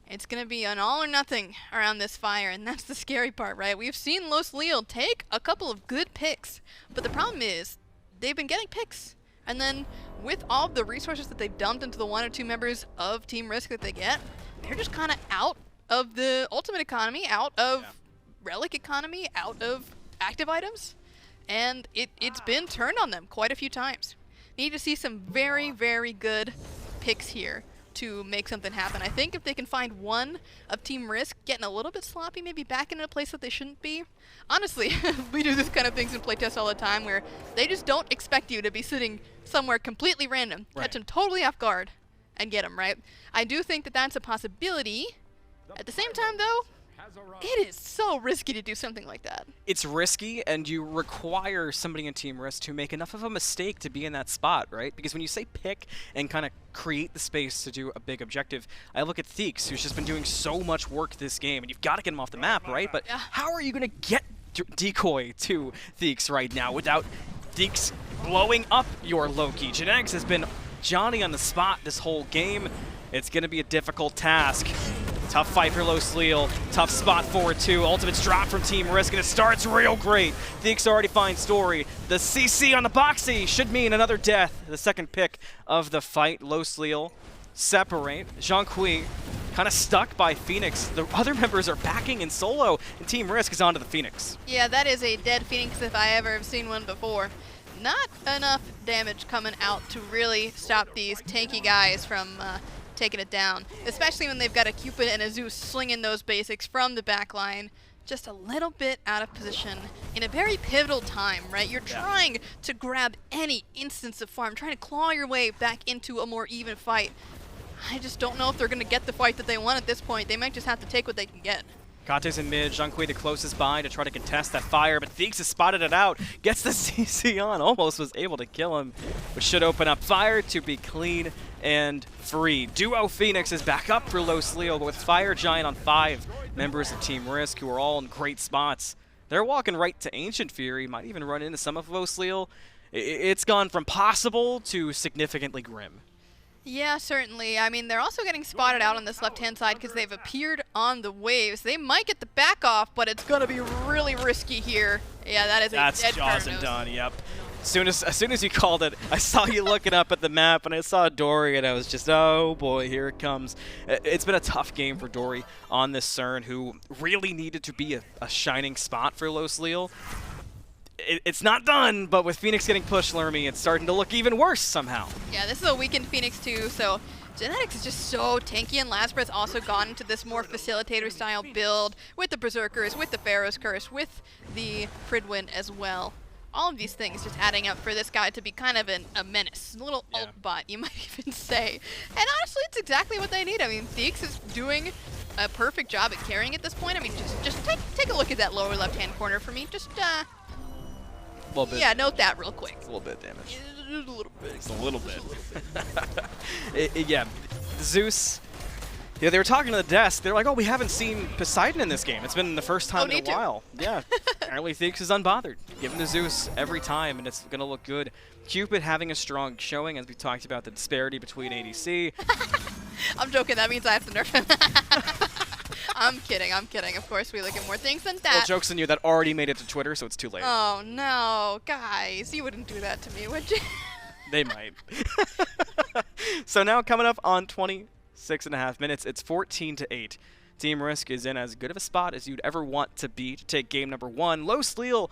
it's going to be an all or nothing around this Fire, and that's the scary part, right? We've seen Los Leal take a couple of good picks, but the problem is they've been getting picks. And then with all of the resources that they've dumped into the 1 or 2 members of Team Risk that they get, they're just kind of out of the ultimate economy, out of relic economy, out of active items. And it's been turned on them quite a few times. Need to see some very, very good picks here to make something happen. I think if they can find one of Team Risk getting a little bit sloppy, maybe back in a place that they shouldn't be. Honestly, we do this kind of things in playtests all the time where they just don't expect you to be sitting somewhere completely random, catch them totally off guard, and get them, right? I do think that that's a possibility. At the same time, though, it is so risky to do something like that. It's risky, and you require somebody in Team Risk to make enough of a mistake to be in that spot, right? Because when you say pick and kind of create the space to do a big objective, I look at Theeks, who's just been doing so much work this game, and you've got to get him off the map, right? But how are you going to get decoy to Theeks right now without Theeks blowing up your Loki? Genetics has been Johnny on the spot this whole game. It's going to be a difficult task. Tough fight for Los Leal. Tough spot forward too. Ultimate's drop from Team Risk, and it starts real great. Theeks already finds Story. The CC on the Boxy should mean another death. The second pick of the fight. Los Leal separate. Zunqui kind of stuck by Phoenix. The other members are backing in solo, and Team Risk is onto the Phoenix. Yeah, that is a dead Phoenix if I ever have seen one before. Not enough damage coming out to really stop these tanky guys from taking it down, especially when they've got a Cupid and a Zeus slinging those basics from the back line. Just a little bit out of position in a very pivotal time, right? You're trying to grab any instance of farm, trying to claw your way back into a more even fight. I just don't know if they're going to get the fight that they want at this point. They might just have to take what they can get. Kate's in mid, Zunqui the closest by to try to contest that fire, but Theeks has spotted it out, gets the CC on, almost was able to kill him, which should open up Fire to be clean and free. Duo Phoenix is back up for Los Leal, but with Fire Giant on 5 members of Team Risk, who are all in great spots. They're walking right to Ancient Fury, might even run into some of Los Leal. It's gone from possible to significantly grim. Yeah, certainly. I mean, they're also getting spotted out on this left-hand side because they've appeared on the waves. They might get the back off, but it's going to be really risky here. Yeah, that is That's a dead Jaws and Carnos. done, yep. As soon as you called it, I saw you looking up at the map, and I saw Dory, and I was just, oh boy, here it comes. It's been a tough game for Dory on this CERN, who really needed to be a shining spot for Los Leal. It's not done, but with Phoenix getting pushed, Lermy, it's starting to look even worse somehow. Yeah, this is a weakened Phoenix too, so Genetics is just so tanky, and Lasbreth's also gone into this more facilitator-style build with the Berserkers, with the Pharaoh's Curse, with the Pridwin as well. All of these things just adding up for this guy to be kind of a menace, a little ult bot, you might even say. And honestly, it's exactly what they need. I mean, Theeks is doing a perfect job at carrying at this point. I mean, just take a look at that lower left-hand corner for me. Just, A little bit. yeah, note that real quick. It's a little bit damage. A little bit. It's a little bit. Yeah, Zeus. Yeah, they were talking to the desk. They're like, oh, we haven't seen Poseidon in this game. It's been the first time in a while. Yeah, apparently Theeks is unbothered. Giving to Zeus every time, and it's going to look good. Cupid having a strong showing, as we talked about the disparity between ADC. I'm joking. That means I have to nerf him. I'm kidding. Of course, we look at more things than that. Well, joke's on you. That already made it to Twitter, so it's too late. Oh, no. Guys, you wouldn't do that to me, would you? They might. So now coming up on 26.5 minutes, it's 14-8. Team Risk is in as good of a spot as you'd ever want to be to take game number 1. Los Leal,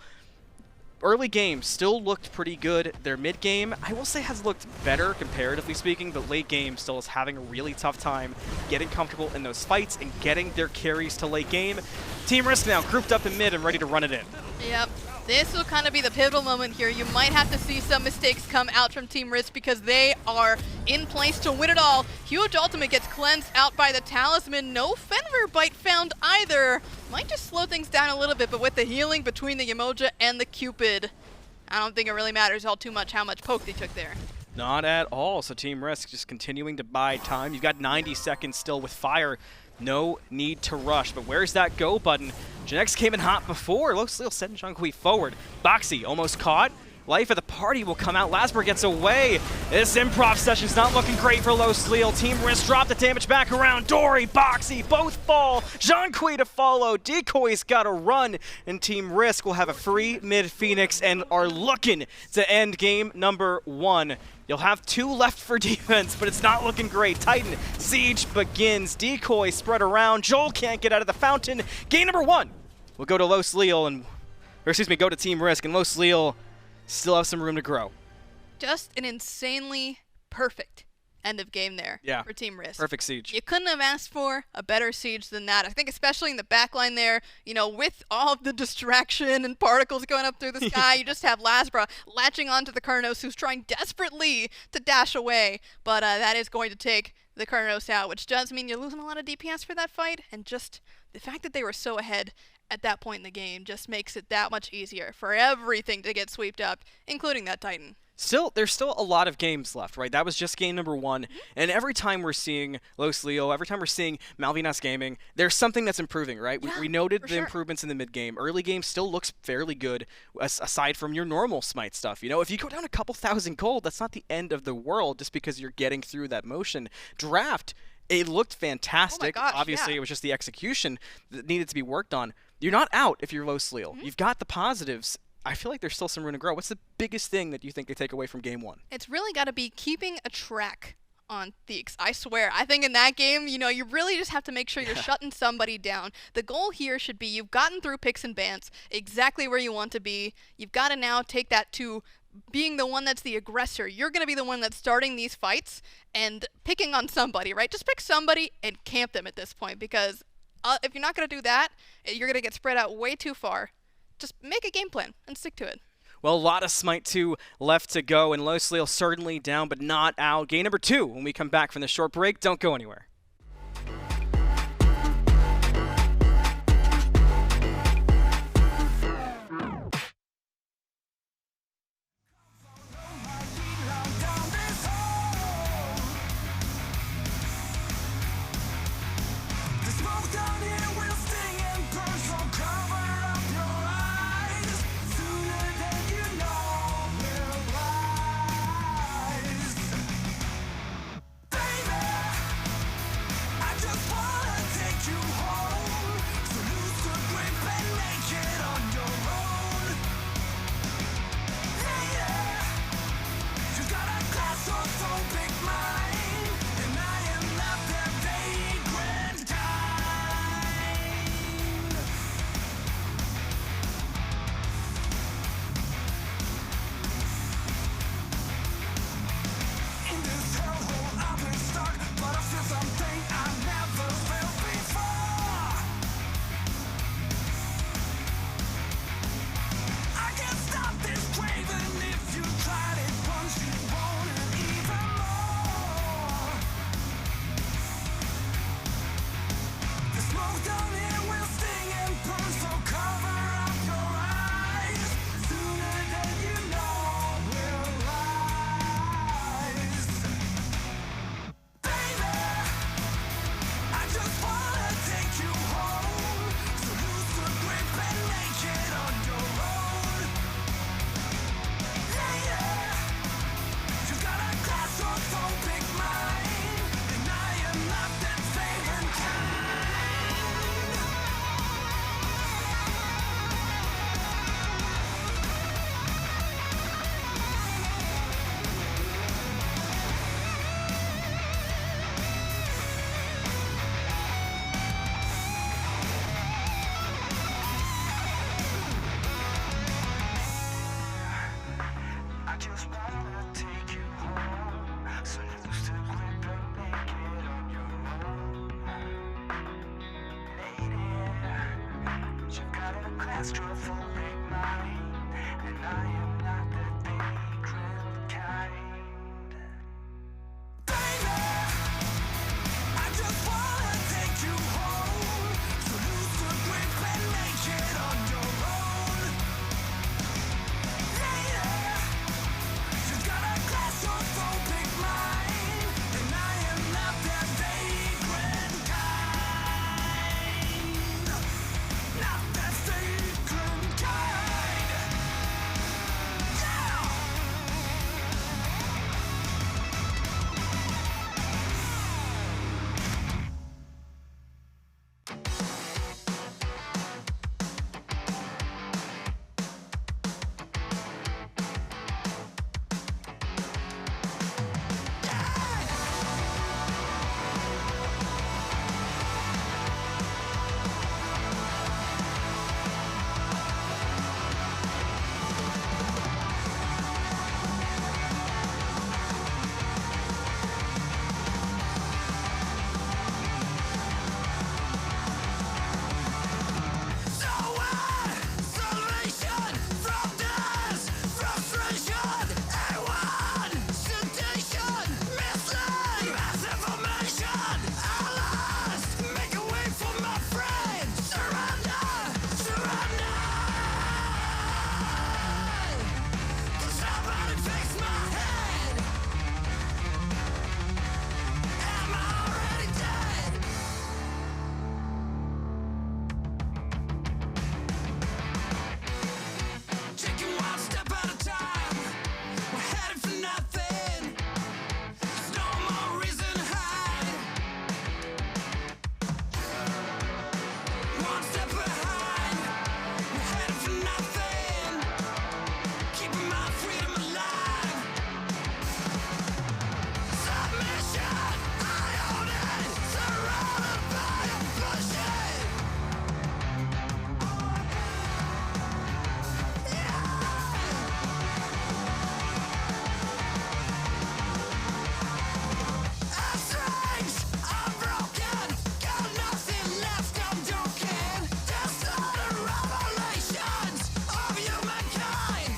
early game still looked pretty good. Their mid game, I will say, has looked better comparatively speaking, but late game still is having a really tough time getting comfortable in those fights and getting their carries to late game. Team Risk now grouped up in mid and ready to run it in. Yep. This will kind of be the pivotal moment here. You might have to see some mistakes come out from Team Risk because they are in place to win it all. Huge ultimate gets cleansed out by the Talisman. No Fenrir bite found either. Might just slow things down a little bit, but with the healing between the Yamoja and the Cupid, I don't think it really matters all too much how much poke they took there. Not at all. So Team Risk just continuing to buy time. You've got 90 seconds still with Fire. No need to rush, but where's that go button? Genex came in hot before. Los Leal sending Zhonghui forward. Boxy almost caught. Life of the party will come out. Lasper gets away. This improv session's not looking great for Los Leal. Team Risk drop the damage back around. Dory, Boxy, both fall. Zhonghui to follow. Decoy's got to run, and Team Risk will have a free mid Phoenix and are looking to end game number 1. You'll have 2 left for defense, but it's not looking great. Titan, Siege begins. Decoy spread around. Joel can't get out of the fountain. Game number 1 will go to Los Leal, go to Team Risk, and Los Leal still have some room to grow. Just an insanely perfect end of game there for Team Risk. Perfect siege. You couldn't have asked for a better siege than that. I think especially in the backline there, you know, with all of the distraction and particles going up through the sky, you just have Lasbra latching onto the Kurnos, who's trying desperately to dash away, but that is going to take the Kurnos out, which does mean you're losing a lot of DPS for that fight, and just the fact that they were so ahead at that point in the game just makes it that much easier for everything to get swept up, including that Titan. There's still a lot of games left, right? That was just game number 1, and every time we're seeing Los Leal, every time we're seeing Malvinas Gaming, there's something that's improving, right? Yeah, we noted the sure. improvements in the mid game. Early game still looks fairly good, aside from your normal Smite stuff. You know, if you go down a couple thousand gold, that's not the end of the world just because you're getting through that motion. Draft, it looked fantastic. Oh my gosh, Obviously, yeah. It was just the execution that needed to be worked on. You're not out if you're Los Leal. You've got the positives. I feel like there's still some room to grow. What's the biggest thing that you think they take away from game 1? It's really got to be keeping a track on Theeks. I swear. I think in that game, you know, you really just have to make sure you're shutting somebody down. The goal here should be you've gotten through picks and bans exactly where you want to be. You've got to now take that to being the one that's the aggressor. You're going to be the one that's starting these fights and picking on somebody, right? Just pick somebody and camp them at this point, because if you're not going to do that, you're going to get spread out way too far. Just make a game plan and stick to it. Well, a lot of Smite 2 left to go, and Los Leal certainly down, but not out. Game number 2 when we come back from the short break. Don't go anywhere. just wanna take you home. So lose the grip and make it on your own. Lady, you've got a claustrophobic mind, and I am not that vagrant kind. Baby, I just wanna take you home. So lose the grip and make it on your own. Lady, you've got a claustrophobic mind, and I am not that vagrant kind. Not that vagrant kind. Yeah. So what? Salvation from this frustration. A1 sedation, mislead, misinformation. Allies, make a way for my friend. Surrender, surrender. Somebody fix my head. Am I already dead? Taking one step at a time, we're headed for nothing. There's no more reason to hide. One step behind, we're headed for nothing. Keeping my freedom alive. Submission, I own it. Surrounded by a bullshit. I'm strange, I'm broken, got nothing left, I'm joking. Just the revelations of humankind.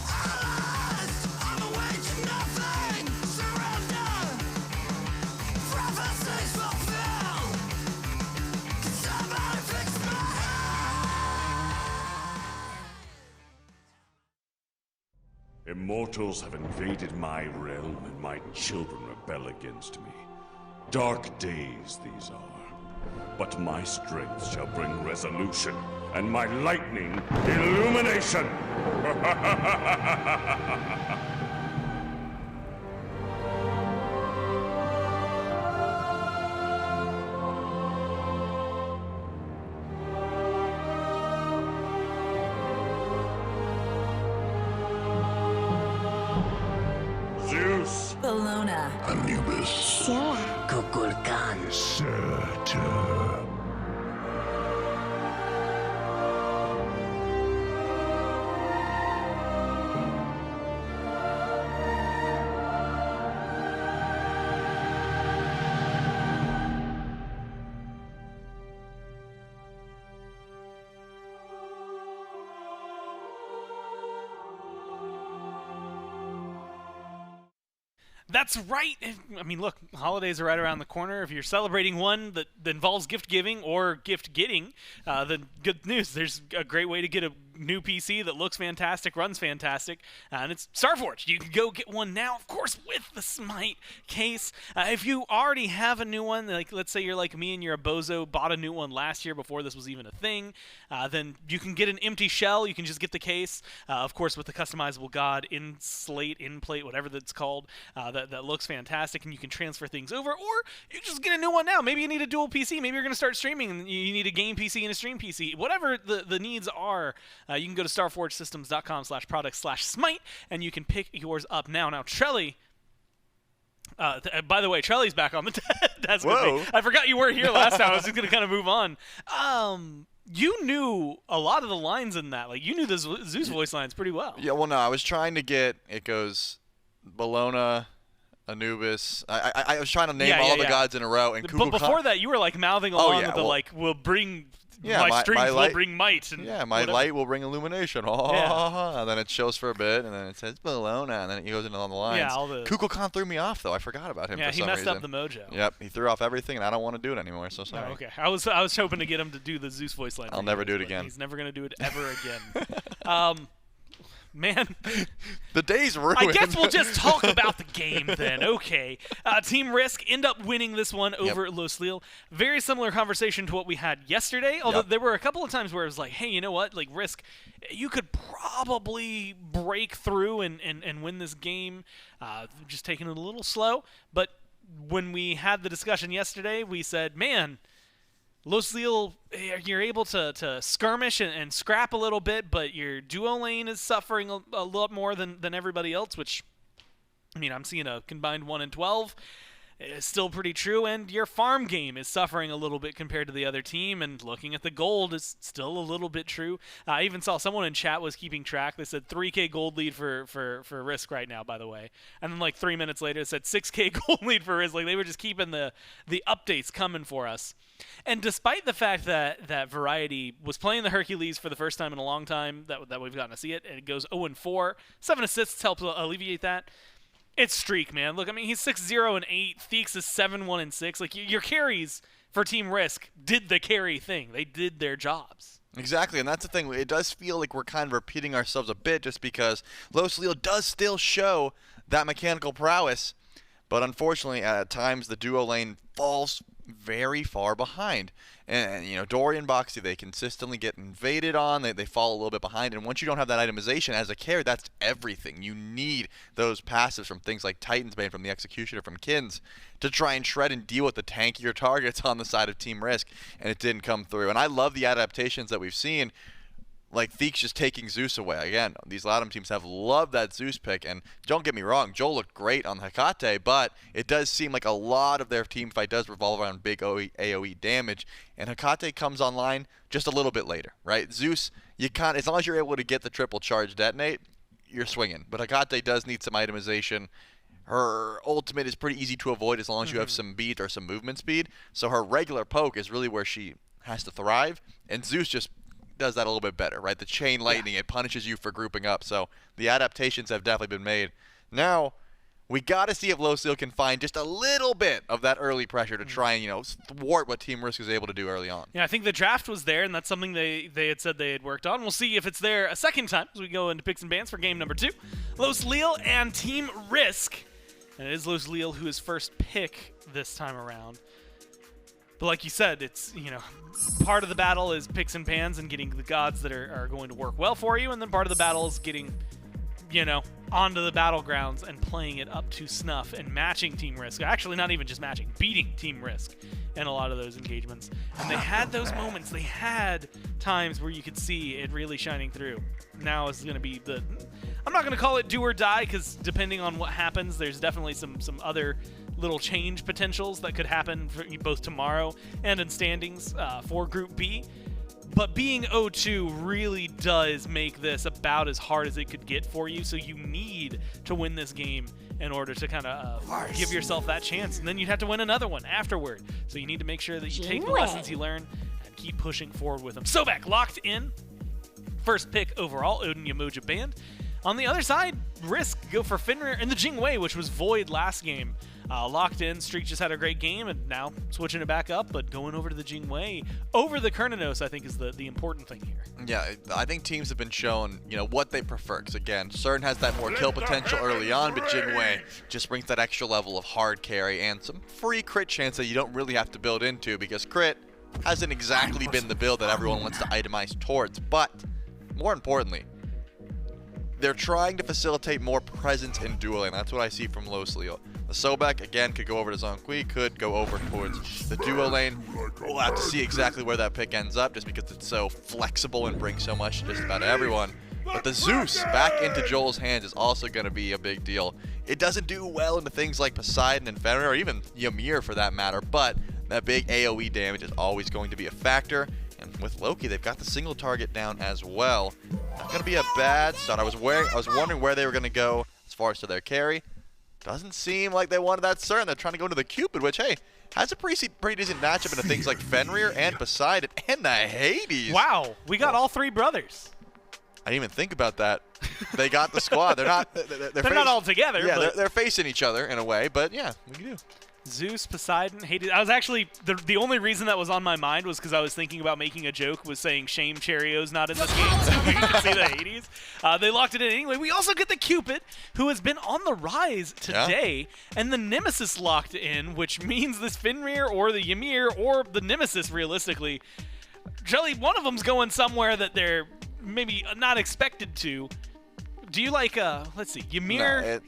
Allies, on the way to nothing. Surrender, prophecies fulfill. Can somebody fix my Immortals have invaded my realm, and my children rebel against me. Dark days these are. But my strength shall bring resolution, and my lightning, illumination! Zeus! Bologna. Anubis! Sarah. Kukulkan. Sept. That's right. I mean, look, holidays are right around the corner. If you're celebrating one that involves gift giving or gift getting, then good news. There's a great way to get a new PC that looks fantastic, runs fantastic, and it's StarForge. You can go get one now, of course, with the Smite case. If you already have a new one, like let's say you're like me and you're a bozo, bought a new one last year before this was even a thing, then you can get an empty shell. You can just get the case, of course, with the customizable God in slate, in plate, whatever that's called. That looks fantastic, and you can transfer things over, or you just get a new one now. Maybe you need a dual PC. Maybe you're going to start streaming, and you need a game PC and a stream PC. Whatever the needs are, you can go to starforgesystems.com/products/smite, and you can pick yours up now. Now, Trelly, by the way, Trelly's back on the desk with me. I forgot you weren't here last time. I was just going to kind of move on. you knew a lot of the lines in that. Like, you knew the Zeus voice lines pretty well. Yeah, well, no, I was trying to get, it goes Bologna, Anubis. I was trying to name all the gods in a row. And But before that, you were, like, mouthing along with the, like, will bring... Yeah, my strings light, will bring might. And yeah, my light will bring illumination. And then it shows for a bit, and then it says Bologna, and then he goes into all the lines. Yeah, all the... Kukulkan threw me off, though. I forgot about him for some reason. Yeah, he messed up the mojo. Yep, he threw off everything, and I don't want to do it anymore, so sorry. Oh, okay. I was hoping to get him to do the Zeus voice line. I'll never do it again. He's never going to do it ever again. Man. The day's ruined. I guess we'll just talk about the game then. Okay. Team Risk end up winning this one over Los Lille. Very similar conversation to what we had yesterday, although there were a couple of times where it was like, hey, you know what? Like, Risk, you could probably break through and win this game. Just taking it a little slow. But when we had the discussion yesterday, we said, man, Los Lille, you're able to skirmish and scrap a little bit, but your duo lane is suffering a lot more than everybody else, which, I mean, I'm seeing a combined 1-12. It's still pretty true, and your farm game is suffering a little bit compared to the other team, and looking at the gold is still a little bit true. I even saw someone in chat was keeping track. They said 3K gold lead for Risk right now, by the way. And then like 3 minutes later, it said 6K gold lead for Risk. Like, they were just keeping the updates coming for us. And despite the fact that Variety was playing the Hercules for the first time in a long time, that we've gotten to see it, and it goes 0-4, 7 assists helps alleviate that. It's streak, man. Look, I mean, he's 6-0-8. Theeks is 7-1-6. Like, your carries for Team Risk did the carry thing. They did their jobs. Exactly, and that's the thing. It does feel like we're kind of repeating ourselves a bit just because Los Lille does still show that mechanical prowess, but unfortunately, at times, the duo lane falls very far behind. And you know, Dory and Boxy, they consistently get invaded on. They fall a little bit behind. And once you don't have that itemization as a carry, that's everything. You need those passives from things like Titan's Bane, from the Executioner, from Kins, to try and shred and deal with the tankier targets on the side of Team Risk. And it didn't come through. And I love the adaptations that we've seen. Like Theeks just taking Zeus away. Again, these Latam teams have loved that Zeus pick, and don't get me wrong, Joel looked great on Hecate, but it does seem like a lot of their team fight does revolve around big AoE damage, and Hecate comes online just a little bit later, right? Zeus, you can't, as long as you're able to get the triple charge detonate, you're swinging, but Hecate does need some itemization. Her ultimate is pretty easy to avoid as long as you have some beat or some movement speed, so her regular poke is really where she has to thrive, and Zeus just does that a little bit better, right? The chain lightning, it punishes you for grouping up. So the adaptations have definitely been made. Now, we got to see if Los Lille can find just a little bit of that early pressure to try and, you know, thwart what Team Risk was able to do early on. Yeah, I think the draft was there, and that's something they had said they had worked on. We'll see if it's there a second time as we go into picks and bans for game number 2. Los Lille and Team Risk. And it is Los Lille who is first pick this time around. But like you said, it's, you know, part of the battle is picks and pans and getting the gods that are going to work well for you, and then part of the battle is getting, you know, onto the battlegrounds and playing it up to snuff and matching Team Risk. Actually, not even just matching, beating Team Risk in a lot of those engagements. And they had those moments. They had times where you could see it really shining through. Now is going to be the... I'm not going to call it do or die, because depending on what happens, there's definitely some other little change potentials that could happen for both tomorrow and in standings for Group B. But being 0-2 really does make this about as hard as it could get for you, so you need to win this game in order to kind of give yourself that chance. And then you'd have to win another one afterward. So you need to make sure that you take the lessons you learn and keep pushing forward with them. Sobek locked in. First pick overall, Odin Yamoja banned. On the other side, Risk go for Fenrir and the Jingwei, which was void last game. Locked in, Streak just had a great game, and now switching it back up, but going over to the Jingwei over the Kernanos, I think, is the important thing here. Yeah, I think teams have been shown, you know, what they prefer. Because again, CERN has that more kill potential early on, but Jingwei just brings that extra level of hard carry and some free crit chance that you don't really have to build into, because crit hasn't exactly been the build that everyone wants to itemize towards. But more importantly, they're trying to facilitate more presence in dueling. That's what I see from Los Lille. The Sobek, again, could go over to Zonkui, could go over towards the duo lane. We'll have to see exactly where that pick ends up, just because it's so flexible and brings so much to just about everyone. But the Zeus back into Joel's hands is also going to be a big deal. It doesn't do well into things like Poseidon and Fenrir, or even Ymir for that matter, but that big AoE damage is always going to be a factor. And with Loki, they've got the single target down as well. Not going to be a bad start. I was wondering where they were going to go as far as to their carry. Doesn't seem like they wanted that Cern. They're trying to go into the Cupid, which, hey, has a pretty decent matchup into things like Fenrir and Poseidon and the Hades. Wow, we got all 3 brothers. I didn't even think about that. They got the squad. They're not. They're not all together. Yeah, but they're facing each other in a way, but yeah, we can do. Zeus, Poseidon, Hades. I was actually the only reason that was on my mind was because I was thinking about making a joke was saying shame Cherio's not in this game so we can see the Hades. They locked it in anyway. We also get the Cupid, who has been on the rise today, and the Nemesis locked in, which means this Fenrir or the Ymir or the Nemesis, realistically, Jelly, one of them's going somewhere that they're maybe not expected to. Do you like, let's see, Ymir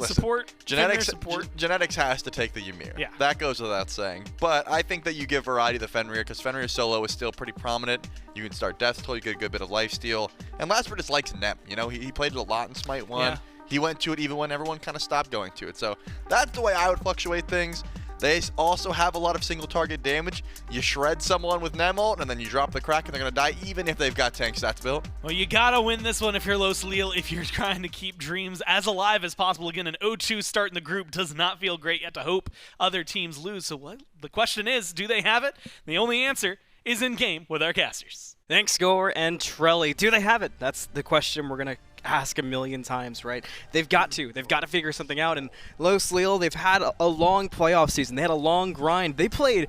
support? Genetics support? Genetics has to take the Ymir. Yeah. That goes without saying. But I think that you give variety to Fenrir because Fenrir solo is still pretty prominent. You can start Death Toll, you get a good bit of lifesteal. And Lasper just likes Nem. You know, he played it a lot in Smite 1. Yeah. He went to it even when everyone kind of stopped going to it. So that's the way I would fluctuate things. They also have a lot of single target damage. You shred someone with Nem ult, and then you drop the Kraken, they're going to die even if they've got tank stats built. Well, you got to win this one if you're Los Lille, if you're trying to keep Dreams as alive as possible. Again, an 0-2 start in the group does not feel great. You have to hope other teams lose. So what the question is, do they have it? The only answer is in-game with our casters. Thanks, Gore and Trelly. Do they have it? That's the question we're going to ask a million times, right? They've got to figure something out. And Los Lille, they've had a long playoff season. They had a long grind. They played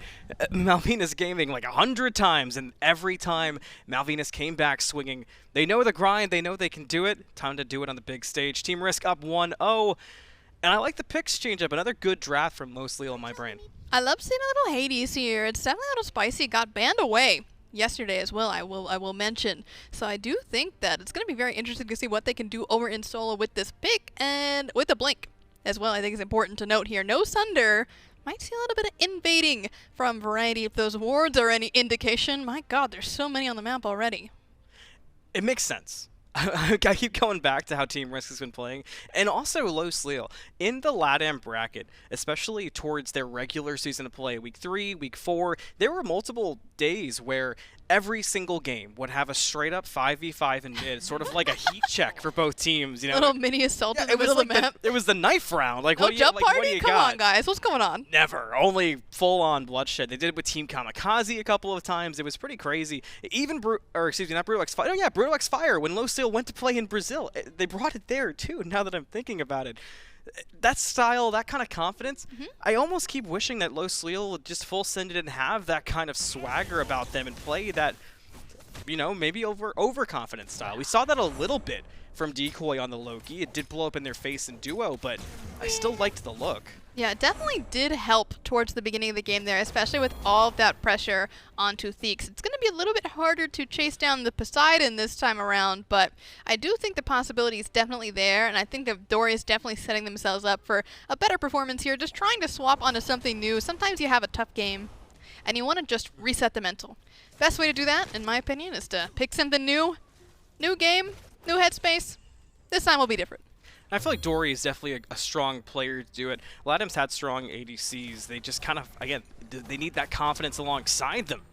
Malvinas Gaming like 100 times, and every time Malvinas came back swinging. They know the grind. They know they can do it. Time to do it on the big stage. Team Risk up 1-0. And I like the picks change up. Another good draft from Los Lille in my brain. I love seeing a little Hades here. It's definitely a little spicy. Got banned away yesterday as well, I will mention. So I do think that it's going to be very interesting to see what they can do over in solo with this pick and with the blink as well. I think it's important to note here. No Sunder. Might see a little bit of invading from Variety if those wards are any indication. My god, there's so many on the map already. It makes sense. I keep going back to how Team Risk has been playing. And also Los Lille. In the LATAM bracket, especially towards their regular season of play, Week 3, Week 4, there were multiple days where every single game would have a straight-up 5v5 in mid, sort of like a heat check for both teams. You know, little mini assault in the middle of the map. It was the knife round. Like, no what jump what do party? you Come got? on, guys. What's going on? Never. Only full-on bloodshed. They did it with Team Kamikaze a couple of times. It was pretty crazy. Even not Brutal X Fire. Oh yeah, Brutal X Fire. When Los Lille went to play in Brazil, they brought it there too. Now that I'm thinking about it. That style, that kind of confidence, I almost keep wishing that Los Lille would just full send it and have that kind of swagger about them and play that, you know, maybe overconfident style. We saw that a little bit from Decoy on the Loki. It did blow up in their face in duo, but I still liked the look. Yeah, it definitely did help towards the beginning of the game there, especially with all of that pressure onto Theeks. It's going to be a little bit harder to chase down the Poseidon this time around, but I do think the possibility is definitely there, and I think that Dory is definitely setting themselves up for a better performance here, just trying to swap onto something new. Sometimes you have a tough game, and you want to just reset the mental. Best way to do that, in my opinion, is to pick something new. New game, new headspace. This time will be different. I feel like Dory is definitely a strong player to do it. LATAM's had strong ADCs. They just kind of, again, they need that confidence alongside them.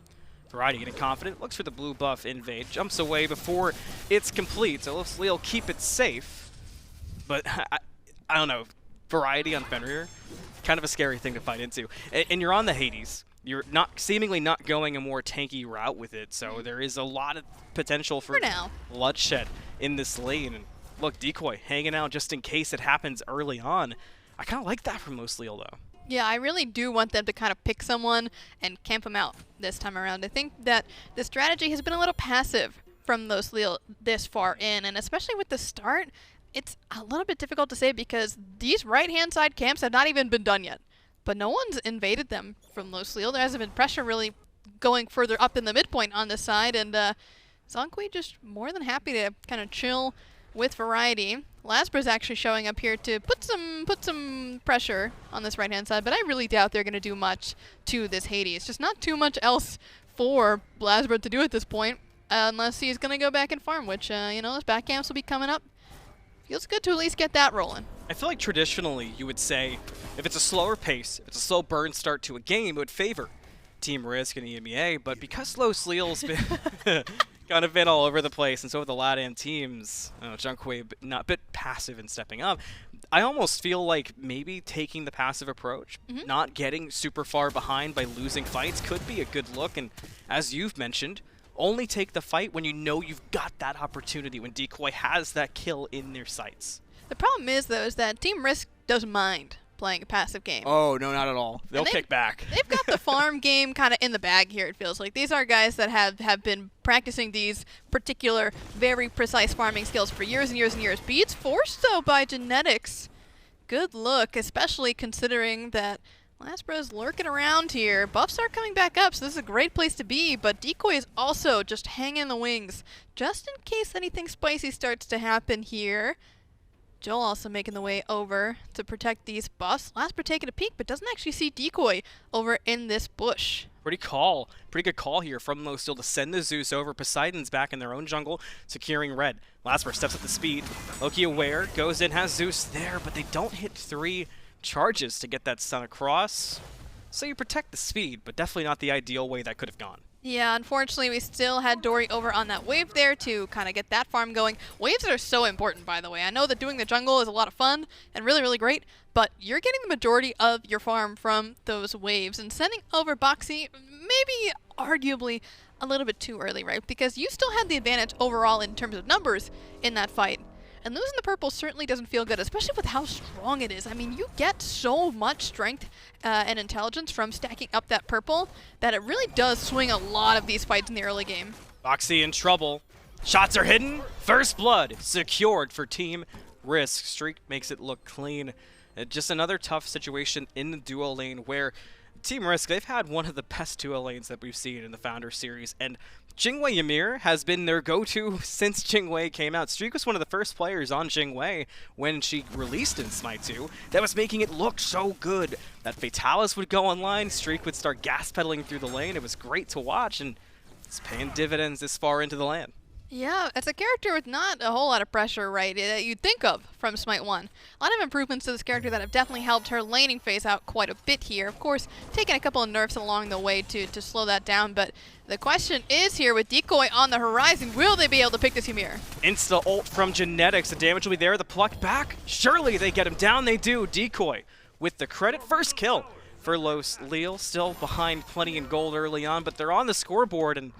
Variety getting confident, looks for the blue buff invade, jumps away before it's complete. So Los Lille keep it safe. But I don't know, Variety on Fenrir, kind of a scary thing to fight into. And you're on the Hades. You're seemingly not going a more tanky route with it, so there is a lot of potential for bloodshed in this lane. And look, Decoy hanging out just in case it happens early on. I kind of like that from Los Lille, though. Yeah, I really do want them to kind of pick someone and camp them out this time around. I think that the strategy has been a little passive from Los Lille this far in, and especially with the start, it's a little bit difficult to say because these right-hand side camps have not even been done yet. But no one's invaded them from Los Lille. There hasn't been pressure really going further up in the midpoint on this side, and Zonkui just more than happy to kind of chill with Variety. Lasper's actually showing up here to put some pressure on this right-hand side, but I really doubt they're going to do much to this Hades. Just not too much else for Lasper to do at this point, unless he's going to go back and farm, which, you know, those back camps will be coming up. Feels good to at least get that rolling. I feel like traditionally you would say if it's a slower pace, if it's a slow burn start to a game, it would favor Team Risk and EMEA, but because Los Leal's been kind of been all over the place, and so have the LATAM teams, Junkway not a bit passive in stepping up. I almost feel like maybe taking the passive approach, not getting super far behind by losing fights could be a good look, and as you've mentioned, only take the fight when you know you've got that opportunity, when Decoy has that kill in their sights. The problem is, though, is that Team Risk doesn't mind playing a passive game. Oh, no, not at all. They'll kick back. They've got the farm game kind of in the bag here, it feels like. These are guys that have been practicing these particular, very precise farming skills for years and years and years. Beats forced, though, by genetics. Good look, especially considering that Lasbro's lurking around here. Buffs are coming back up, so this is a great place to be, but Decoy is also just hanging in the wings, just in case anything spicy starts to happen here. Joel also making the way over to protect these buffs. Lasbro taking a peek, but doesn't actually see Decoy over in this bush. Pretty good call here from Low Steel to send the Zeus over. Poseidon's back in their own jungle, securing red. Lasbro steps up the speed. Loki aware, goes in, has Zeus there, but they don't hit 3 charges to get that stun across. So you protect the speed, but definitely not the ideal way that could have gone. Yeah, unfortunately, we still had Dory over on that wave there to kind of get that farm going. Waves are so important, by the way. I know that doing the jungle is a lot of fun and really, really great, but you're getting the majority of your farm from those waves. And sending over Boxy, maybe arguably a little bit too early, right? Because you still had the advantage overall in terms of numbers in that fight. And losing the purple certainly doesn't feel good, especially with how strong it is. I mean, you get so much strength and intelligence from stacking up that purple that it really does swing a lot of these fights in the early game. Boxy in trouble. Shots are hidden. First blood secured for Team Risk. Streak makes it look clean. Just another tough situation in the duo lane where Team Risk, they've had one of the best duo lanes that we've seen in the Founder Series, and Jingwei Ymir has been their go-to since Jingwei came out. Streak was one of the first players on Jingwei when she released in Smite 2 that was making it look so good. That Fatalis would go online, Streak would start gas pedaling through the lane. It was great to watch, and it's paying dividends this far into the LAN. Yeah, it's a character with not a whole lot of pressure, right, that you'd think of from Smite 1. A lot of improvements to this character that have definitely helped her laning phase out quite a bit here. Of course, taking a couple of nerfs along the way to slow that down, but the question is here with Decoy on the horizon, will they be able to pick this Ymir? Insta ult from Genetics, the damage will be there, the pluck back. Surely they get him down, they do. Decoy with the credit first kill for Los Leal, still behind plenty in gold early on, but they're on the scoreboard and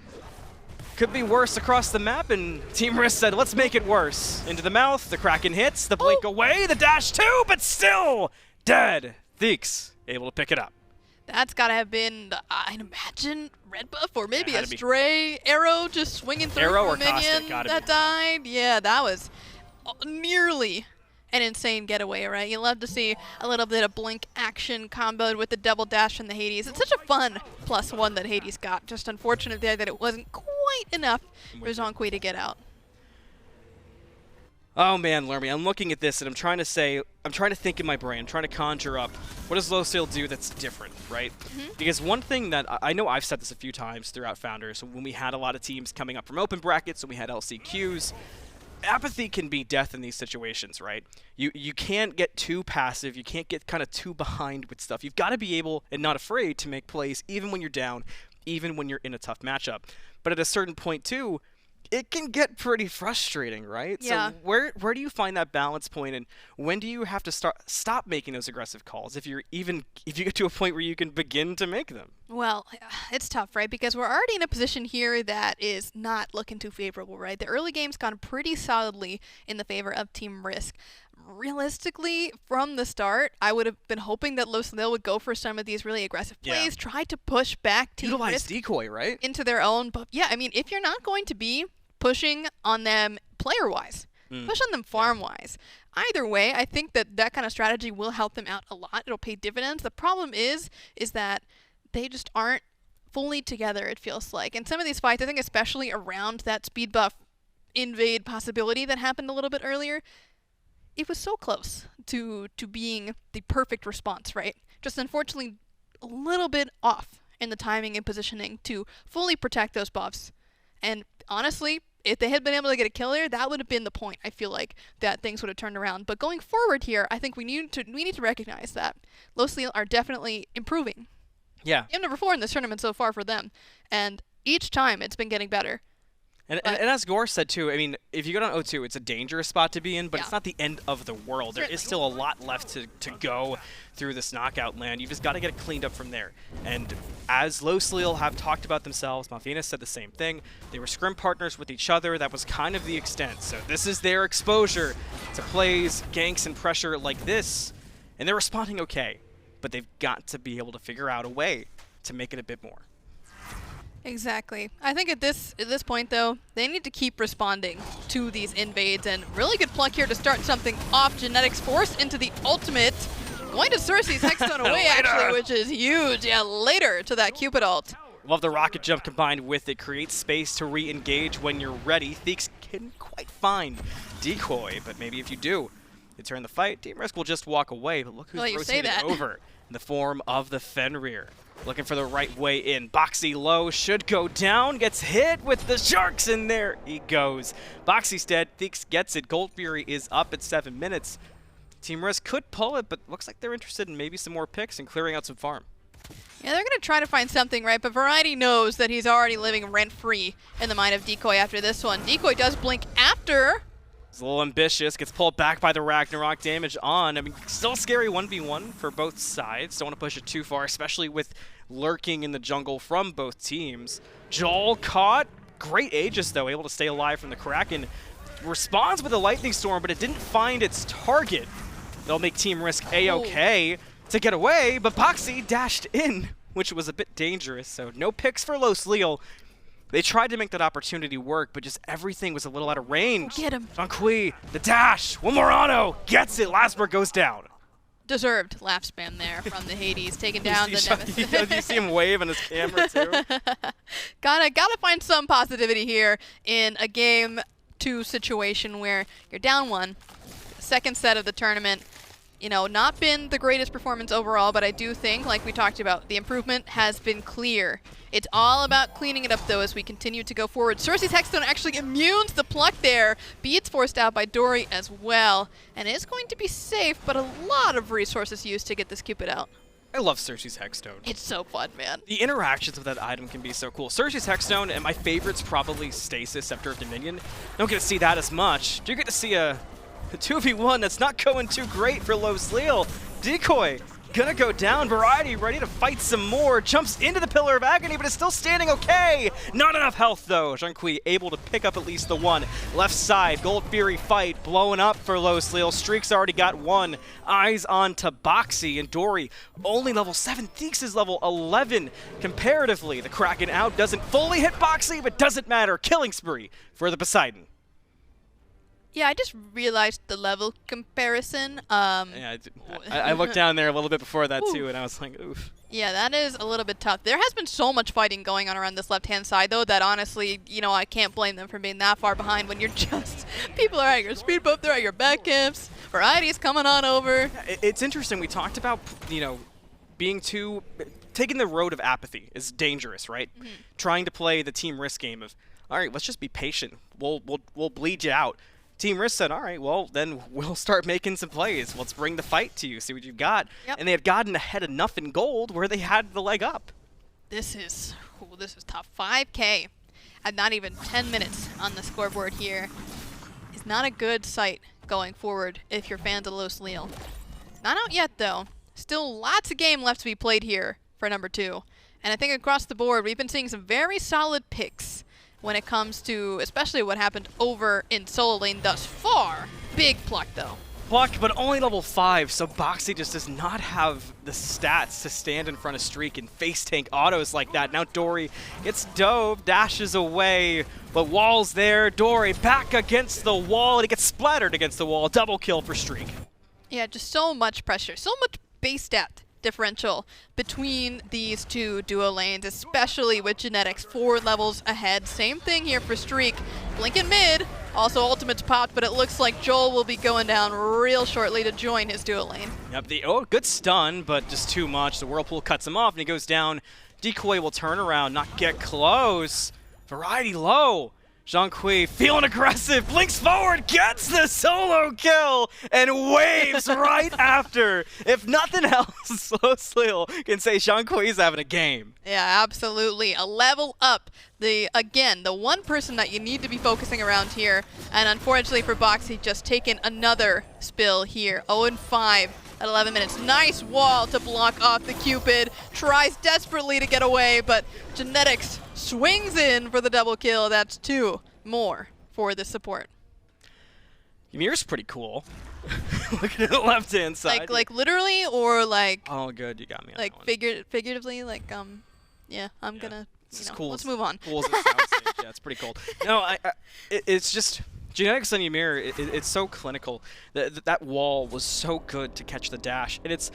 could be worse across the map, and Team Risk said, let's make it worse. Into the mouth, the Kraken hits, the blink away, the dash too, but still dead. Theeks able to pick it up. That's got to have been, I'd imagine, red buff or maybe a stray arrow just swinging through a minion that died. Yeah, that was nearly an insane getaway, right? You love to see a little bit of blink action comboed with the double dash from the Hades. It's such a fun +1 that Hades got. Just unfortunate there that it wasn't quite enough for Zonkui to get out. Oh man, Lermy, I'm looking at this and I'm trying to think in my brain, I'm trying to conjure up, what does Low Steel do that's different, right? Because one thing that, I know I've said this a few times throughout Founders, when we had a lot of teams coming up from open brackets, and we had LCQs, apathy can be death in these situations, right? You can't get too passive, you can't get kind of too behind with stuff. You've got to be able and not afraid to make plays even when you're down, even when you're in a tough matchup. But at a certain point too, it can get pretty frustrating, right? Yeah. So where do you find that balance point, and when do you have to stop making those aggressive calls if you get to a point where you can begin to make them? Well, it's tough, right? Because we're already in a position here that is not looking too favorable, right? The early game's gone pretty solidly in the favor of Team Risk. Realistically, from the start, I would have been hoping that Los Leal would go for some of these really aggressive plays, try to push back Team Utilize Risk Decoy, right? into their own. But yeah, I mean, if you're not going to be pushing on them player-wise, push on them farm-wise. Either way, I think that kind of strategy will help them out a lot. It'll pay dividends. The problem is that they just aren't fully together, it feels like. And some of these fights, I think especially around that speed buff invade possibility that happened a little bit earlier, it was so close to being the perfect response, right? Just unfortunately a little bit off in the timing and positioning to fully protect those buffs. And honestly, if they had been able to get a kill there, that would have been the point, I feel like, that things would have turned around. But going forward here, I think we need to recognize that Los Leal are definitely improving Yeah. Game number 4 in this tournament so far for them. And each time it's been getting better. And as Gore said, too, I mean, if you go down 0-2, it's a dangerous spot to be in, but it's not the end of the world. There is still a lot left to go through this knockout land. You just got to get it cleaned up from there. And as Losleel have talked about themselves, Malvinas said the same thing. They were scrim partners with each other. That was kind of the extent. So this is their exposure to plays, ganks, and pressure like this. And they're responding okay. But they've got to be able to figure out a way to make it a bit more. Exactly. I think at this point, though, they need to keep responding to these invades, and really good pluck here to start something off. Genetics forced into the ultimate. Going to Cersei's Hexstone away, actually, which is huge. Yeah, later to that Cupid ult. Love the rocket jump combined with it. Creates space to re-engage when you're ready. Theeks couldn't quite find Decoy, but maybe if you do, you turn the fight. Team Risk will just walk away, but look who's rotated over in the form of the Fenrir. Looking for the right way in. Boxy low, should go down, gets hit with the Sharks, and there he goes. Boxy's dead, Theeks gets it. Gold Fury is up at 7 minutes. Team Risk could pull it, but looks like they're interested in maybe some more picks and clearing out some farm. Yeah, they're going to try to find something, right? But Variety knows that he's already living rent-free in the mind of Decoy after this one. Decoy does blink after. He's a little ambitious, gets pulled back by the Ragnarok, damage on. I mean, still scary 1v1 for both sides. Don't want to push it too far, especially with lurking in the jungle from both teams. Joel caught. Great Aegis, though, able to stay alive from the Kraken. Responds with a Lightning Storm, but it didn't find its target. They'll make Team Risk A-okay to get away, but Boxy dashed in, which was a bit dangerous, so no picks for Losleel. They tried to make that opportunity work, but just everything was a little out of range. Get him. Vanqui, the dash, Womorano gets it, Lasberg goes down. Deserved laugh spam there from the Hades, taking down the Nemesis. You see him wave on his camera, too? Gotta find some positivity here in a game 2 situation where you're down 1, second set of the tournament. You know, not been the greatest performance overall, but I do think, like we talked about, the improvement has been clear. It's all about cleaning it up, though, as we continue to go forward. Cersei's Hexstone actually immunes the pluck there. Beats forced out by Dory as well. And is going to be safe, but a lot of resources used to get this Cupid out. I love Cersei's Hexstone. It's so fun, man. The interactions with that item can be so cool. Cersei's Hexstone, and my favorite's probably Stasis, Scepter of Dominion. Don't get to see that as much. Do get to see a 2v1 that's not going too great for Losleel. Decoy gonna go down. Variety ready to fight some more. Jumps into the Pillar of Agony, but is still standing okay. Not enough health, though. Vanqui able to pick up at least the one. Left side, Gold Fury fight blowing up for Losleel. Streak's already got one. Eyes on to Boxy, and Dory only level 7. Theeks is level 11. Comparatively, the Kraken out doesn't fully hit Boxy, but doesn't matter. Killing spree for the Poseidon. Yeah, I just realized the level comparison. Yeah, I looked down there a little bit before that, too, and I was like, oof. Yeah, that is a little bit tough. There has been so much fighting going on around this left-hand side, though, that honestly, you know, I can't blame them for being that far behind when you're just... People are at your speed bump, they're at your back camps. Variety's coming on over. It's interesting. We talked about, you know, taking the road of apathy is dangerous, right? Mm-hmm. Trying to play the Team Risk game of, all right, let's just be patient. We'll bleed you out. Team Risk said, all right, well, then we'll start making some plays. Let's bring the fight to you, see what you've got. Yep. And they had gotten ahead enough in gold where they had the leg up. This is tough. 5K at not even 10 minutes on the scoreboard here is not a good sight going forward if you're fans of Losleel. Not out yet, though. Still lots of game left to be played here for number 2. And I think across the board, we've been seeing some very solid picks when it comes to especially what happened over in solo lane thus far. Big pluck, though. Pluck, but only level 5, so Boxy just does not have the stats to stand in front of Streak and face tank autos like that. Now Dory gets dove, dashes away, but Wall's there. Dory back against the wall, and he gets splattered against the wall. Double kill for Streak. Yeah, just so much pressure, so much base stat differential between these two duo lanes, especially with Genetics 4 levels ahead. Same thing here for Streak. Blinking mid, also ultimate's popped, but it looks like Joel will be going down real shortly to join his duo lane. Yep, good stun, but just too much. The Whirlpool cuts him off, and he goes down. Decoy will turn around, not get close. Variety low. Zhang feeling aggressive, blinks forward, gets the solo kill, and waves right after. If nothing else, Low can say Zhang having a game. Yeah, absolutely. A level up. Again, the one person that you need to be focusing around here, and unfortunately for Boxy, just taken another spill here. 0-5 at 11 minutes. Nice wall to block off the Cupid. Tries desperately to get away, but Genetics swings in for the double kill. That's 2 more for the support. Ymir's pretty cool. Look at the left-hand side. Like literally, or like? Oh, good, you got me. On like that one. figuratively, like yeah. I'm gonna. Cool. Let's move on. Cool as it sounds. Yeah, it's pretty cool. No, it's just Genetics on Ymir. It's so clinical. That wall was so good to catch the dash, and it's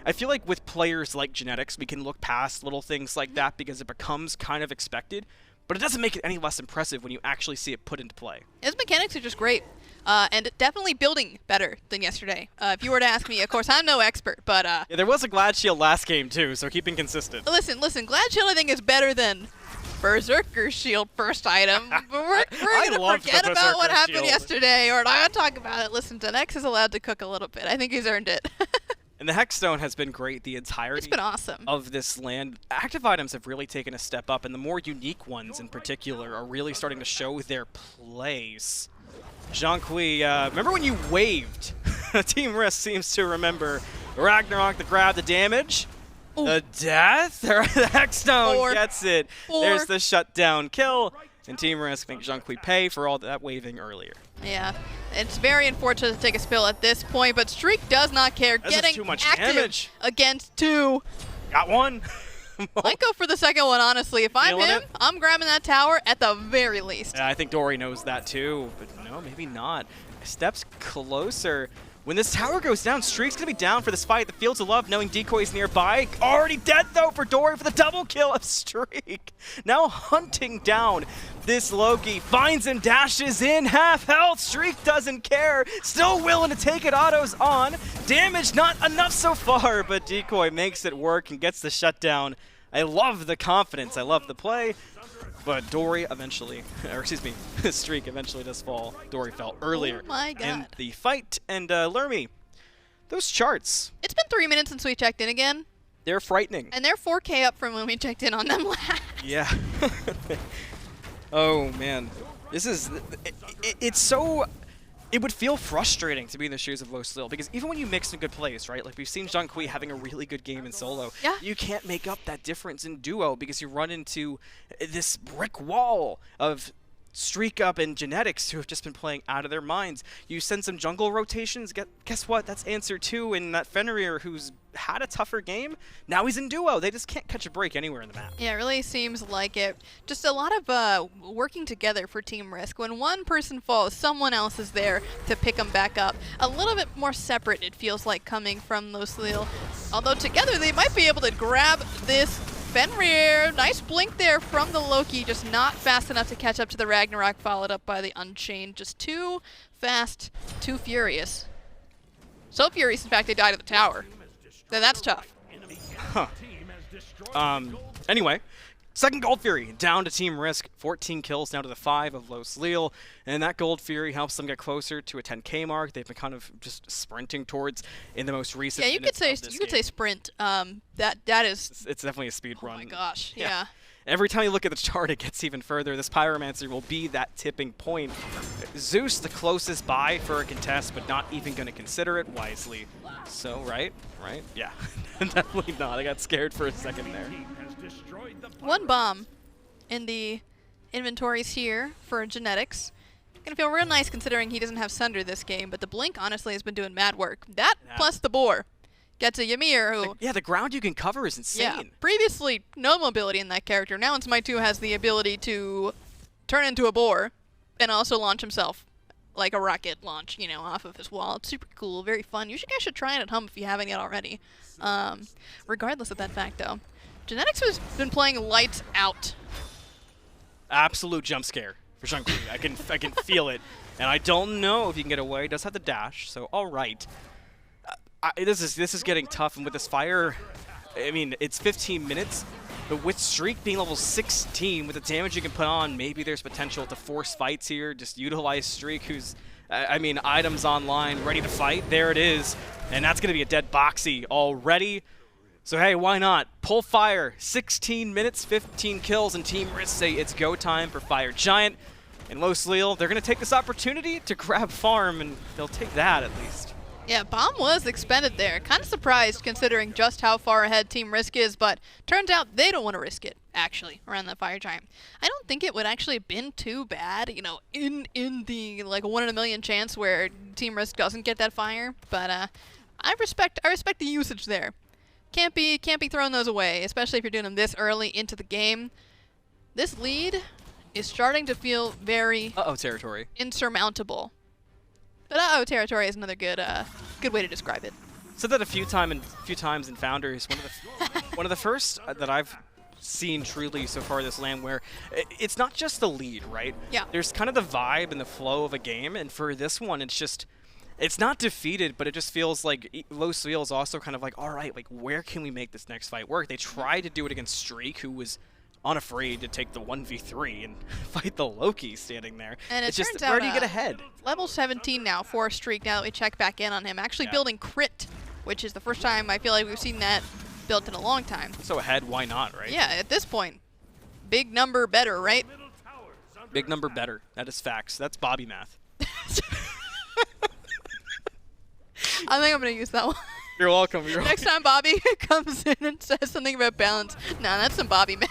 I feel like with players like Genetics, we can look past little things like that because it becomes kind of expected. But it doesn't make it any less impressive when you actually see it put into play. His mechanics are just great, and definitely building better than yesterday. If you were to ask me, of course, I'm no expert, but yeah, there was a Glad Shield last game too, so keeping consistent. Listen, Glad Shield I think is better than Berserker Shield first item. But we're gonna forget about what happened yesterday, or not talk about it. Listen, Denex is allowed to cook a little bit. I think he's earned it. And the Hexstone has been great the entirety it's been awesome. of this land. Active items have really taken a step up, and the more unique ones in particular are really starting to show their place. Zhang remember when you waved? Team Risk seems to remember. Ragnarok, the grab, the damage. Ooh. The death? The Hexstone gets it. There's the shutdown kill. And Team Risk make Zhang pay for all that waving earlier. Yeah, it's very unfortunate to take a spill at this point, but Streak does not care. This Getting is too much active damage. Against 2. Got one. Might go for the second one, honestly. If I'm him, I'm grabbing that tower at the very least. Yeah, I think Dory knows that too, but no, maybe not. Steps closer. When this tower goes down, Streak's going to be down for this fight. The Fields of Love knowing Decoy's nearby. Already dead, though, for Dory for the double kill of Streak. Now hunting down this Loki. Finds him, dashes in, half health. Streak doesn't care. Still willing to take it, autos on. Damage not enough so far, but Decoy makes it work and gets the shutdown. I love the confidence. I love the play. But Dory eventually, or excuse me, Streak eventually does fall. Dory fell earlier in the fight. And Lermy, those charts. It's been 3 minutes since we checked in again. They're frightening. And they're 4K up from when we checked in on them last. Yeah. Oh, man. This is, it's so, it would feel frustrating to be in the shoes of Low Slil, because even when you mix some good plays, right? Like we've seen Zhang having a really good game in solo. Yeah. You can't make up that difference in duo because you run into this brick wall of Streak Up and Genetics who have just been playing out of their minds. You send some jungle rotations, guess what? That's answer 2 in that Fenrir who's had a tougher game. Now he's in duo. They just can't catch a break anywhere in the map. Yeah, it really seems like it. Just a lot of working together for Team Risk. When one person falls, someone else is there to pick them back up. A little bit more separate, it feels like, coming from Low Slil. Although together they might be able to grab this Fenrir. Nice blink there from the Loki, just not fast enough to catch up to the Ragnarok, followed up by the Unchained. Just too fast, too furious. So furious, in fact, they died at the tower. Then that's tough. Huh. Anyway, second Gold Fury down to Team Risk. 14 kills down to the 5 of Low Slil. And that Gold Fury helps them get closer to a 10K mark. They've been kind of just sprinting towards in the most recent you could say sprint. That is. It's definitely a speed run. Oh my gosh, yeah. Every time you look at the chart, it gets even further. This Pyromancer will be that tipping point. Zeus, the closest by for a contest, but not even going to consider it wisely. So, right? Yeah, definitely not. I got scared for a second there. One bomb in the inventories here for Genetics. Gonna feel real nice considering he doesn't have Sunder this game, but the Blink honestly has been doing mad work. That plus the Boar gets a Ymir who... the ground you can cover is insane. Yeah, previously no mobility in that character. Now in Smite 2 has the ability to turn into a Boar and also launch himself like a rocket launch, off of his wall. It's super cool, very fun. You guys should try it at home if you haven't yet already. Regardless of that fact, though, Genetics has been playing lights out. Absolute jump scare for Zhang. I can feel it, and I don't know if he can get away. He does have the dash, so all right. This is getting tough, and with this fire, I mean, it's 15 minutes. But with Streak being level 16, with the damage you can put on, maybe there's potential to force fights here. Just utilize Streak, who's, I mean, items online, ready to fight. There it is. And that's going to be a dead Boxy already. So hey, why not? Pull Fire, 16 minutes, 15 kills, and Team Risk say it's go time for Fire Giant. And Los Leal, they're going to take this opportunity to grab farm, and they'll take that at least. Yeah, Bomb was expended there. Kind of surprised considering just how far ahead Team Risk is, but turns out they don't want to risk it, actually, around that Fire Giant. I don't think it would actually have been too bad, you know, in the like 1 in a million chance where Team Risk doesn't get that fire, but I respect the usage there. Can't be throwing those away, especially if you're doing them this early into the game. This lead is starting to feel very territory. Insurmountable. But territory is another good way to describe it. Said that a few times in Founders. One of the first that I've seen truly so far this LAN where it's not just the lead, right? Yeah. There's kind of the vibe and the flow of a game, and for this one, it's not defeated, but it just feels like Los Leal is also kind of like, all right, like where can we make this next fight work? They tried to do it against Streak, who was unafraid to take the 1v3 and fight the Loki standing there. And it it's turns just, out, where do you get ahead? Level 17 now for Streak, now that we check back in on him. Actually building crit, which is the first time I feel like we've seen that built in a long time. So ahead, why not, right? Yeah, at this point, big number better, right? Big number better. That is facts. That's Bobby math. I think I'm going to use that one. You're welcome. Next time Bobby comes in and says something about balance, nah, that's some Bobby math.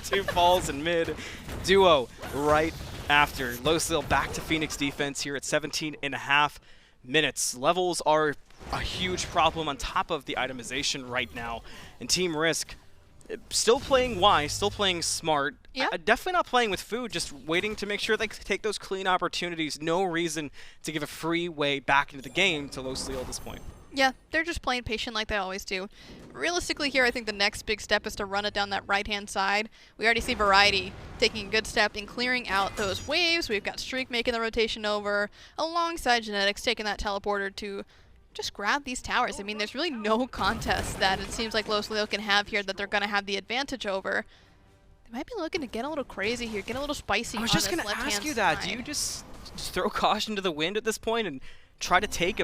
2 falls in mid. Duo right after. Los Leal back to Phoenix defense here at 17.5 minutes. Levels are a huge problem on top of the itemization right now. And Team Risk still playing wise, still playing smart. Yeah. Definitely not playing with food, just waiting to make sure they take those clean opportunities. No reason to give a free way back into the game to Los Leal at this point. Yeah, they're just playing patient like they always do. Realistically here, I think the next big step is to run it down that right-hand side. We already see Variety taking a good step in clearing out those waves. We've got Streak making the rotation over, alongside Genetics taking that teleporter to just grab these towers. I mean, there's really no contest that it seems like Los Leal can have here that they're going to have the advantage over. They might be looking to get a little crazy here, get a little spicy on this left-hand side. I was just going to ask you that. Do you just throw caution to the wind at this point and try to take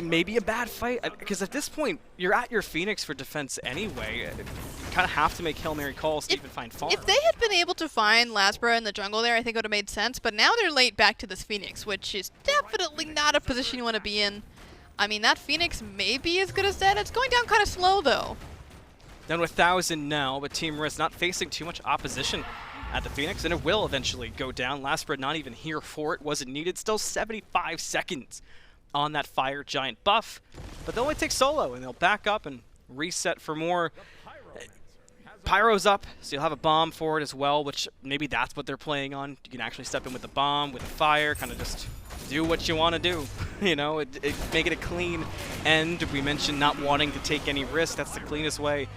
maybe a bad fight? Because at this point, you're at your Phoenix for defense anyway. You kind of have to make Hail Mary calls to even find farm. If they had been able to find Lasbra in the jungle there, I think it would have made sense. But now they're late back to this Phoenix, which is definitely not a position you want to be in. I mean, that Phoenix may be as good as dead. It's going down kind of slow, though. Down to 1,000 now, but Team Risk not facing too much opposition at the Phoenix, and it will eventually go down. Lasbra not even here for it. Wasn't needed. Still 75 seconds on that Fire Giant buff. But they'll only take solo, and they'll back up and reset for more. Pyro's up, so you'll have a bomb for it as well, which maybe that's what they're playing on. You can actually step in with the bomb, with the fire, kind of just do what you want to do. You know, make it a clean end. We mentioned not wanting to take any risk. That's the cleanest way,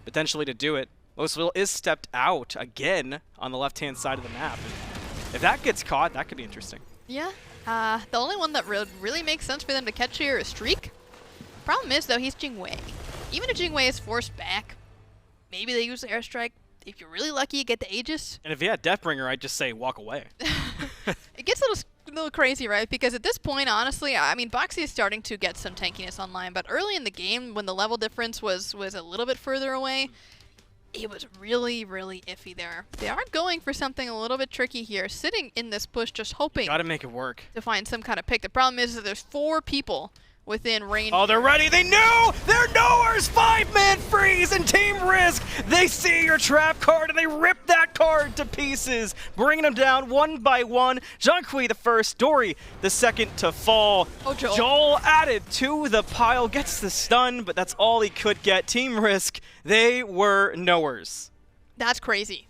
potentially, to do it. Los Leal is stepped out again on the left-hand side of the map. And if that gets caught, that could be interesting. Yeah. The only one that really makes sense for them to catch here is Streak. Problem is, though, he's Jingwei. Even if Jingwei is forced back, maybe they use the airstrike. If you're really lucky, you get the Aegis. And if you had Deathbringer, I'd just say walk away. It gets a little crazy, right? Because at this point, honestly, I mean, Boxy is starting to get some tankiness online. But early in the game, when the level difference was a little bit further away, it was really, really iffy there. They are going for something a little bit tricky here, sitting in this push, just hoping Gotta make it work to find some kind of pick. The problem is that there's 4 people within range. Oh, they're ready. They knew! They're knowers! 5-man freeze and Team Risk. They see your trap card and they rip that card to pieces, bringing them down one by one. Jean-Qui the first, Dory the second to fall. Oh, Joel. Joel added to the pile, gets the stun, but that's all he could get. Team Risk, they were knowers. That's crazy.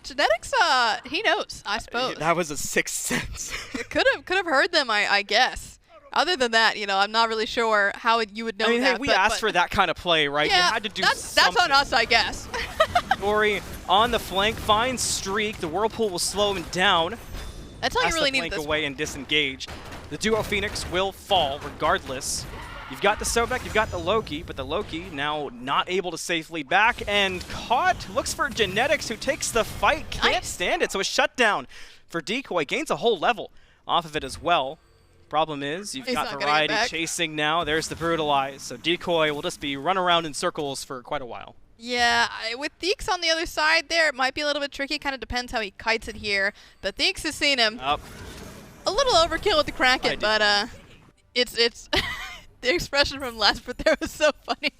Genetics, he knows, I suppose. That was a sixth sense. could have heard them, I guess. Other than that, you know, I'm not really sure how you would know I mean, that. hey, we asked for that kind of play, right? Yeah, you had to do that's something. on us, I guess. Dory on the flank, finds Streak. The Whirlpool will slow him down. That's all you really need flank this away and disengage. The duo Phoenix will fall regardless. You've got the Sobek, you've got the Loki, but the Loki now not able to safely back and caught. Looks for Genetics, who takes the fight. Can't stand it, so a shutdown for Decoy. Gains a whole level off of it as well. Problem is, you've got Variety chasing now. There's the Brutalize, so Decoy will just be run around in circles for quite a while. Yeah, with Theeks on the other side there, it might be a little bit tricky. Kind of depends how he kites it here. But Theeks has seen him. Up. A little overkill with the Kraken, but it's the expression from last but there was so funny.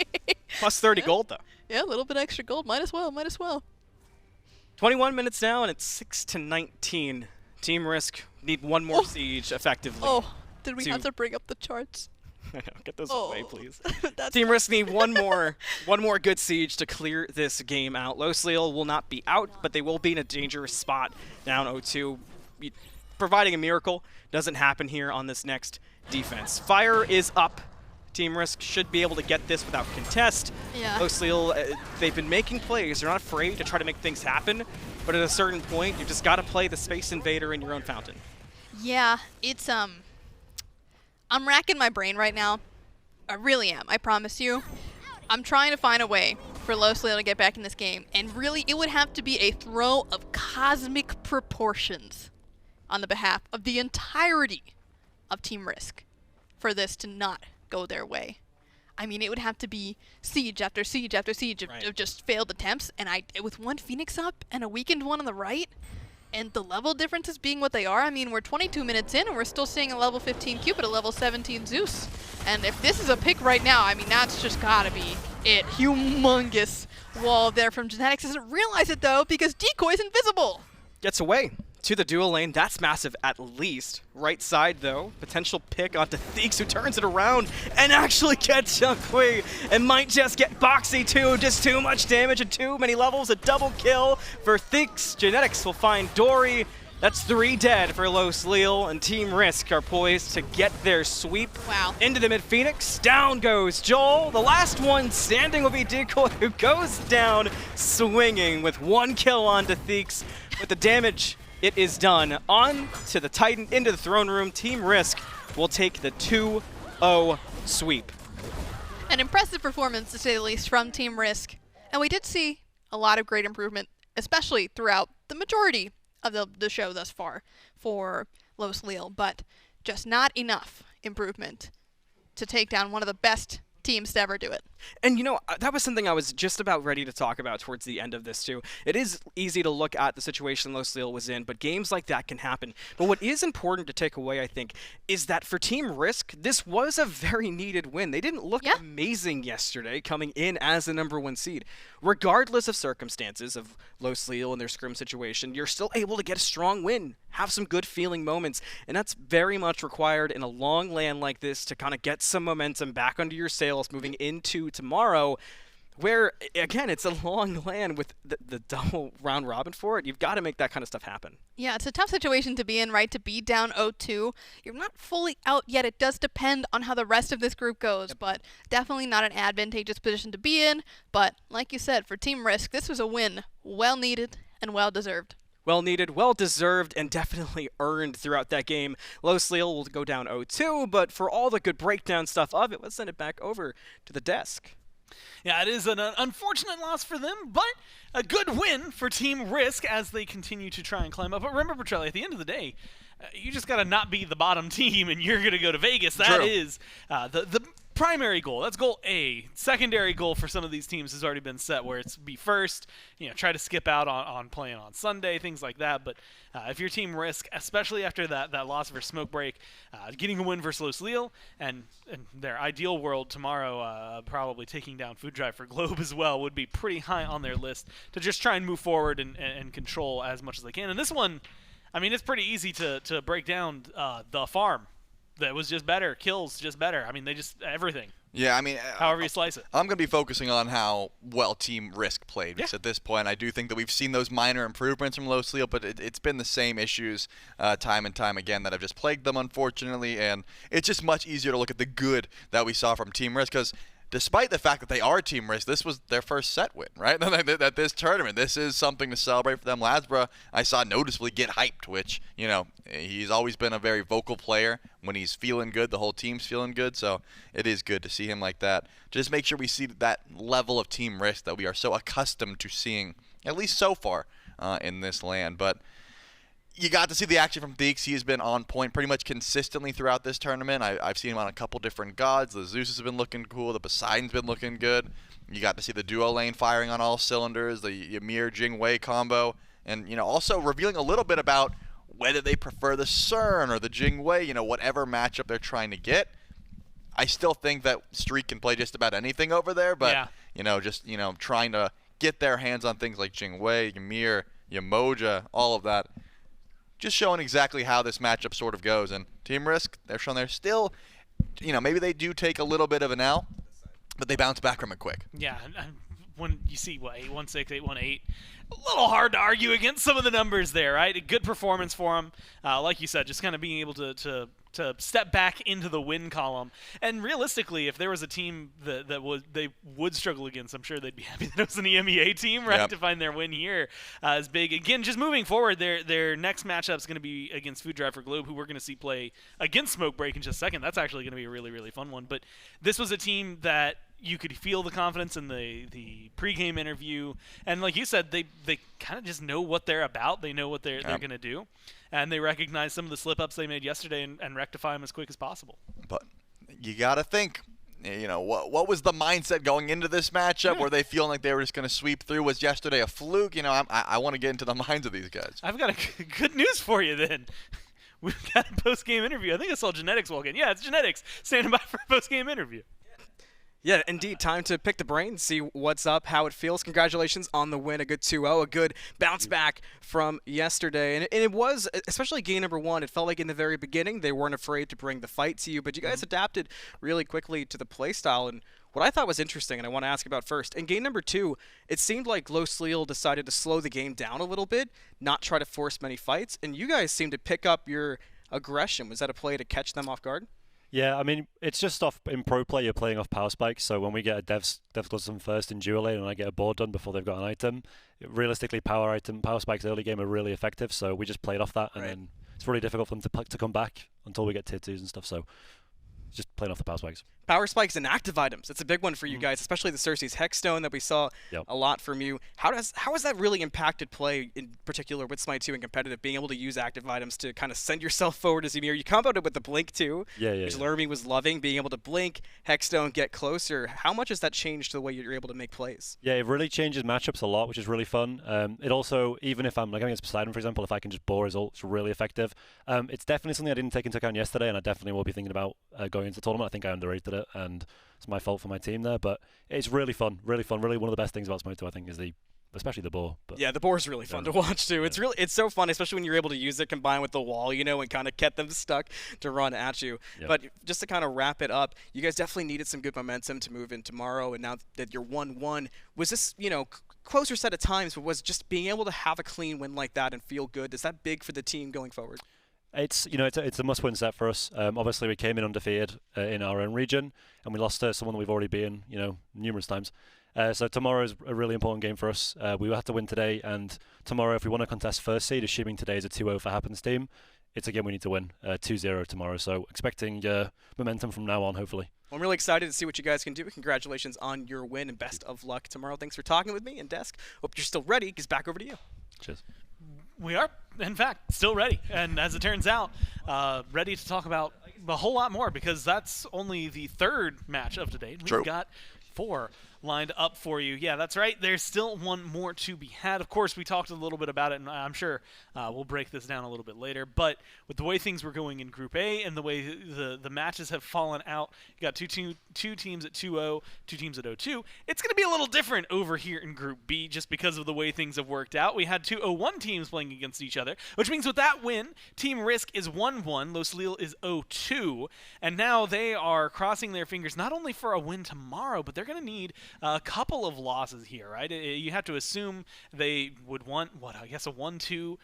Plus 30 gold, though. Yeah, a little bit extra gold. Might as well, might as well. 21 minutes now, and it's 6-19. Team Risk need one more siege effectively. Oh, did we have to bring up the charts? Get those away, please. Team Risk need one more good siege to clear this game out. Low will not be out, but they will be in a dangerous spot down 0-2. Providing a miracle doesn't happen here on this next defense. Fire is up. Team Risk should be able to get this without contest. Yeah. Low they've been making plays. They're not afraid to try to make things happen, but at a certain point, you've just got to play the Space Invader in your own fountain. Yeah, it's I'm racking my brain right now. I really am, I promise you. I'm trying to find a way for Low to get back in this game, and really it would have to be a throw of cosmic proportions on the behalf of the entirety of Team Risk for this to not go their way. I mean, it would have to be siege after siege after siege of just failed attempts, and with one Phoenix up and a weakened one on the right, and the level differences being what they are, I mean, we're 22 minutes in and we're still seeing a level 15 Cupid, a level 17 Zeus. And if this is a pick right now, I mean, that's just gotta be it. Humongous wall there from Genetics. Doesn't realize it though, because Decoy's invisible. Gets away to the dual lane. That's massive at least. Right side though, potential pick onto Theeks, who turns it around and actually gets Chunkui and might just get Boxy too. Just too much damage and too many levels. A double kill for Theeks. Genetics will find Dory. That's 3 dead for Los Lille, and Team Risk are poised to get their sweep into the mid-Phoenix. Down goes Joel. The last one standing will be Decoy, who goes down swinging with 1 kill onto Theeks. With the damage, it is done. On to the Titan, into the throne room. Team Risk will take the 2-0 sweep. An impressive performance, to say the least, from Team Risk. And we did see a lot of great improvement, especially throughout the majority of the show thus far for Los Lille, but just not enough improvement to take down one of the best teams to ever do it. And you know, that was something I was just about ready to talk about towards the end of this too. It is easy to look at the situation Los Lille was in, but games like that can happen. But what is important to take away, I think, is that for Team Risk, this was a very needed win. They didn't look amazing yesterday coming in as the #1 seed. Regardless of circumstances of Los Lille and their scrim situation, you're still able to get a strong win, have some good feeling moments, and that's very much required in a long LAN like this to kind of get some momentum back under your sails moving into tomorrow, where, again, it's a long LAN with the double round robin for it. You've got to make that kind of stuff happen. Yeah, it's a tough situation to be in, right? To be down 0-2. You're not fully out yet. It does depend on how the rest of this group goes, but definitely not an advantageous position to be in. But like you said, for Team Risk, this was a win well needed and well deserved. Well needed, well deserved, and definitely earned throughout that game. Los Lille will go down 0-2, but for all the good breakdown stuff of it, let's send it back over to the desk. Yeah, it is an unfortunate loss for them, but a good win for Team Risk as they continue to try and climb up. But remember, Petrelli, at the end of the day, you just got to not be the bottom team, and you're going to go to Vegas. That is the primary goal. That's goal A. Secondary goal for some of these teams has already been set, where it's be first, try to skip out on playing on Sunday, things like that. But if your Team Risk, especially after that loss versus Smoke Break, getting a win versus Los Lille, and their ideal world tomorrow, probably taking down Food Drive for Globe as well, would be pretty high on their list to just try and move forward and control as much as they can. And this one, I mean, it's pretty easy to break down the farm. That was just better. Kills just better. I mean, they just everything. Yeah, I mean, however you slice it. I'm going to be focusing on how well Team Risk played. Because at this point, I do think that we've seen those minor improvements from Los Lille, but it's been the same issues time and time again that have just plagued them, unfortunately. And it's just much easier to look at the good that we saw from Team Risk, because despite the fact that they are Team Risk, this was their first set win, right? At this tournament. This is something to celebrate for them. Lasbra, I saw noticeably get hyped, which, you know, he's always been a very vocal player. When he's feeling good, the whole team's feeling good, so it is good to see him like that. Just make sure we see that level of Team Risk that we are so accustomed to seeing, at least so far, in this LAN. But you got to see the action from Theeks. He has been on point pretty much consistently throughout this tournament. I've seen him on a couple different gods. The Zeus has been looking cool. The Poseidon's been looking good. You got to see the duo lane firing on all cylinders, the Ymir Jingwei combo, and, you know, also revealing a little bit about whether they prefer the CERN or the Jingwei, you know, whatever matchup they're trying to get. I still think that Streak can play just about anything over there, but, you know, just, you know, trying to get their hands on things like Jingwei, Ymir, Yamoja, all of that. Just showing exactly how this matchup sort of goes. And Team Risk, they're showing they're still, you know, maybe they do take a little bit of an L, but they bounce back from it quick. Yeah, and when you see, what, 816, 818, a little hard to argue against some of the numbers there, right? A good performance for them. Like you said, just kind of being able to step back into the win column. And realistically, if there was a team that they would struggle against, I'm sure they'd be happy that it was an EMEA team, right, to find their win here is big. Again, just moving forward, their next matchup is going to be against Food Drive for Globe, who we're going to see play against Smoke Break in just a second. That's actually going to be a really, really fun one. But this was a team that you could feel the confidence in the pregame interview, and like you said, they kind of just know what they're about. They know what they're going to do, and they recognize some of the slip-ups they made yesterday and rectify them as quick as possible. But you got to think, you know, what was the mindset going into this matchup? Were they feeling like they were just going to sweep through? Was yesterday a fluke? You know, I want to get into the minds of these guys. I've got good news for you then. We've got a post-game interview. I think I saw Genetics walk in. Yeah, it's Genetics standing by for a post-game interview. Yeah, indeed. Time to pick the brain, see what's up, how it feels. Congratulations on the win. A good 2-0, a good bounce back from yesterday. And it was, especially game number one, it felt like in the very beginning they weren't afraid to bring the fight to you. But you guys adapted really quickly to the play style. And what I thought was interesting, and I want to ask about first, in game number two, it seemed like Los Leal decided to slow the game down a little bit, not try to force many fights. And you guys seemed to pick up your aggression. Was that a play to catch them off guard? Yeah, I mean, it's just off in pro play, you're playing off power spikes. So when we get a Devs does them first in dual lane and I get a board done before they've got an item, realistically, power spikes early game are really effective. So we just played off that, and then it's really difficult for them to come back until we get tier 2s and stuff. So just playing off the power spikes. Power spikes and active items. It's a big one for you guys, especially the Cersei's Hexstone that we saw a lot from you. How has that really impacted play, in particular with Smite 2 and competitive, being able to use active items to kind of send yourself forward as Ymir? You comboed it with the blink too, which Lermy was loving, being able to blink, Hexstone, get closer. How much has that changed the way you're able to make plays? Yeah, it really changes matchups a lot, which is really fun. It also, even if I'm like against Poseidon, for example, if I can just bore his ult, it's really effective. It's definitely something I didn't take into account yesterday, and I definitely will be thinking about going into the tournament. I think I underrated it, and it's my fault for my team there, but it's really fun. Really one of the best things about Smite 2, I think, is especially the boar. But yeah, the boar is really fun to watch too. It's so fun, especially when you're able to use it combined with the wall, you know, and kind of get them stuck to run at you. But just to kind of wrap it up, you guys definitely needed some good momentum to move in tomorrow, and now that you're 1-1, was this, you know, closer set of times, but was just being able to have a clean win like that and feel good, is that big for the team going forward? It's a must-win set for us. Obviously, we came in undefeated in our own region, and we lost to someone that we've already beaten, numerous times. So tomorrow is a really important game for us. We will have to win today, and tomorrow, if we want to contest first seed, assuming today is a 2-0 for Happens team, it's a game we need to win, 2-0 tomorrow. So expecting momentum from now on, hopefully. Well, I'm really excited to see what you guys can do. Congratulations on your win, and best of luck tomorrow. Thanks for talking with me, and Desk. Hope you're still ready, because back over to you. Cheers. We are, in fact, still ready. And as it turns out, ready to talk about a whole lot more, because that's only the third match of today. We've got 4 lined up for you. Yeah, that's right. There's still one more to be had. Of course, we talked a little bit about it, and I'm sure we'll break this down a little bit later. But with the way things were going in Group A and the way the matches have fallen out, you got two teams at 2-0, 2 teams at 0-2. It's going to be a little different over here in Group B just because of the way things have worked out. We had 2 0-1 teams playing against each other, which means with that win, Team Risk is 1-1, Los Leal is 0-2, and now they are crossing their fingers not only for a win tomorrow, but they're going to need a couple of losses here, right? You have to assume they would want, a 1-2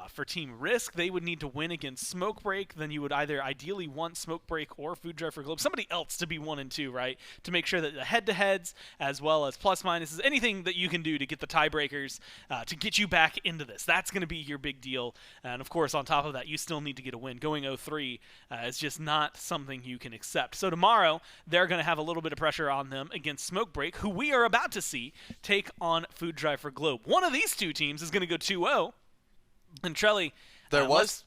For Team Risk, they would need to win against Smoke Break. Then you would either ideally want Smoke Break or Food Drive for Globe, somebody else to be 1 and 2, right? To make sure that the head-to-heads, as well as plus minuses, anything that you can do to get the tiebreakers to get you back into this. That's going to be your big deal. And of course, on top of that, you still need to get a win. Going 0-3 is just not something you can accept. So tomorrow, they're going to have a little bit of pressure on them against Smoke Break, who we are about to see take on Food Drive for Globe. One of these two teams is going to go 2-0. And Trelly,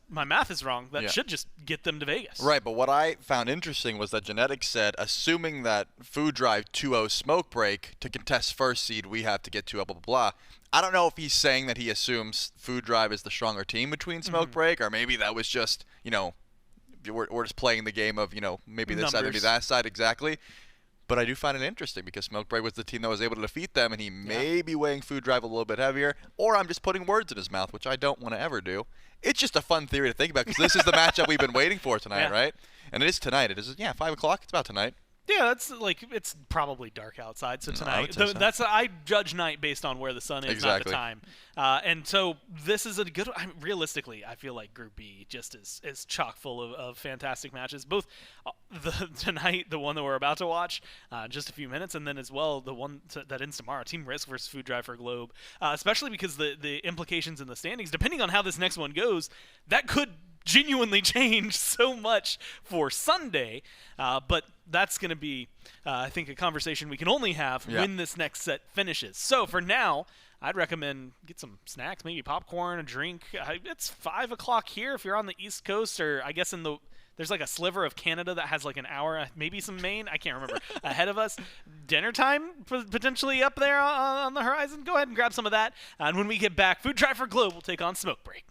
my math is wrong, that should just get them to Vegas. Right, but what I found interesting was that Genetics said, assuming that Food Drive 2-0 Smoke Break to contest first seed, we have to get 2-0, blah, blah, blah. I don't know if he's saying that he assumes Food Drive is the stronger team between Smoke Break, or maybe that was just, we're just playing the game of, maybe this side, maybe that side, exactly. But I do find it interesting because Smoke Break was the team that was able to defeat them, and he may be weighing Food Drive a little bit heavier, or I'm just putting words in his mouth, which I don't want to ever do. It's just a fun theory to think about because this is the matchup we've been waiting for tonight, right? And it is tonight. It is, 5 o'clock. It's about tonight. Yeah, that's it's probably dark outside, so tonight. I judge night based on where the sun is, not the time. And so this is a good. Realistically, I feel like Group B just is chock full of fantastic matches. Both tonight, the one that we're about to watch, in just a few minutes, and then as well the one that ends tomorrow, Team Risk versus Food Drive for Globe. Especially because the implications in the standings, depending on how this next one goes, that could genuinely change so much for Sunday, but that's going to be, I think, a conversation we can only have when this next set finishes. So for now, I'd recommend get some snacks, maybe popcorn, a drink. It's 5 o'clock here if you're on the East Coast, or I guess there's like a sliver of Canada that has like an hour, maybe some Maine, I can't remember, ahead of us. Dinner time potentially up there on the horizon. Go ahead and grab some of that. And when we get back, Food Drive for Globe will take on Smoke Break.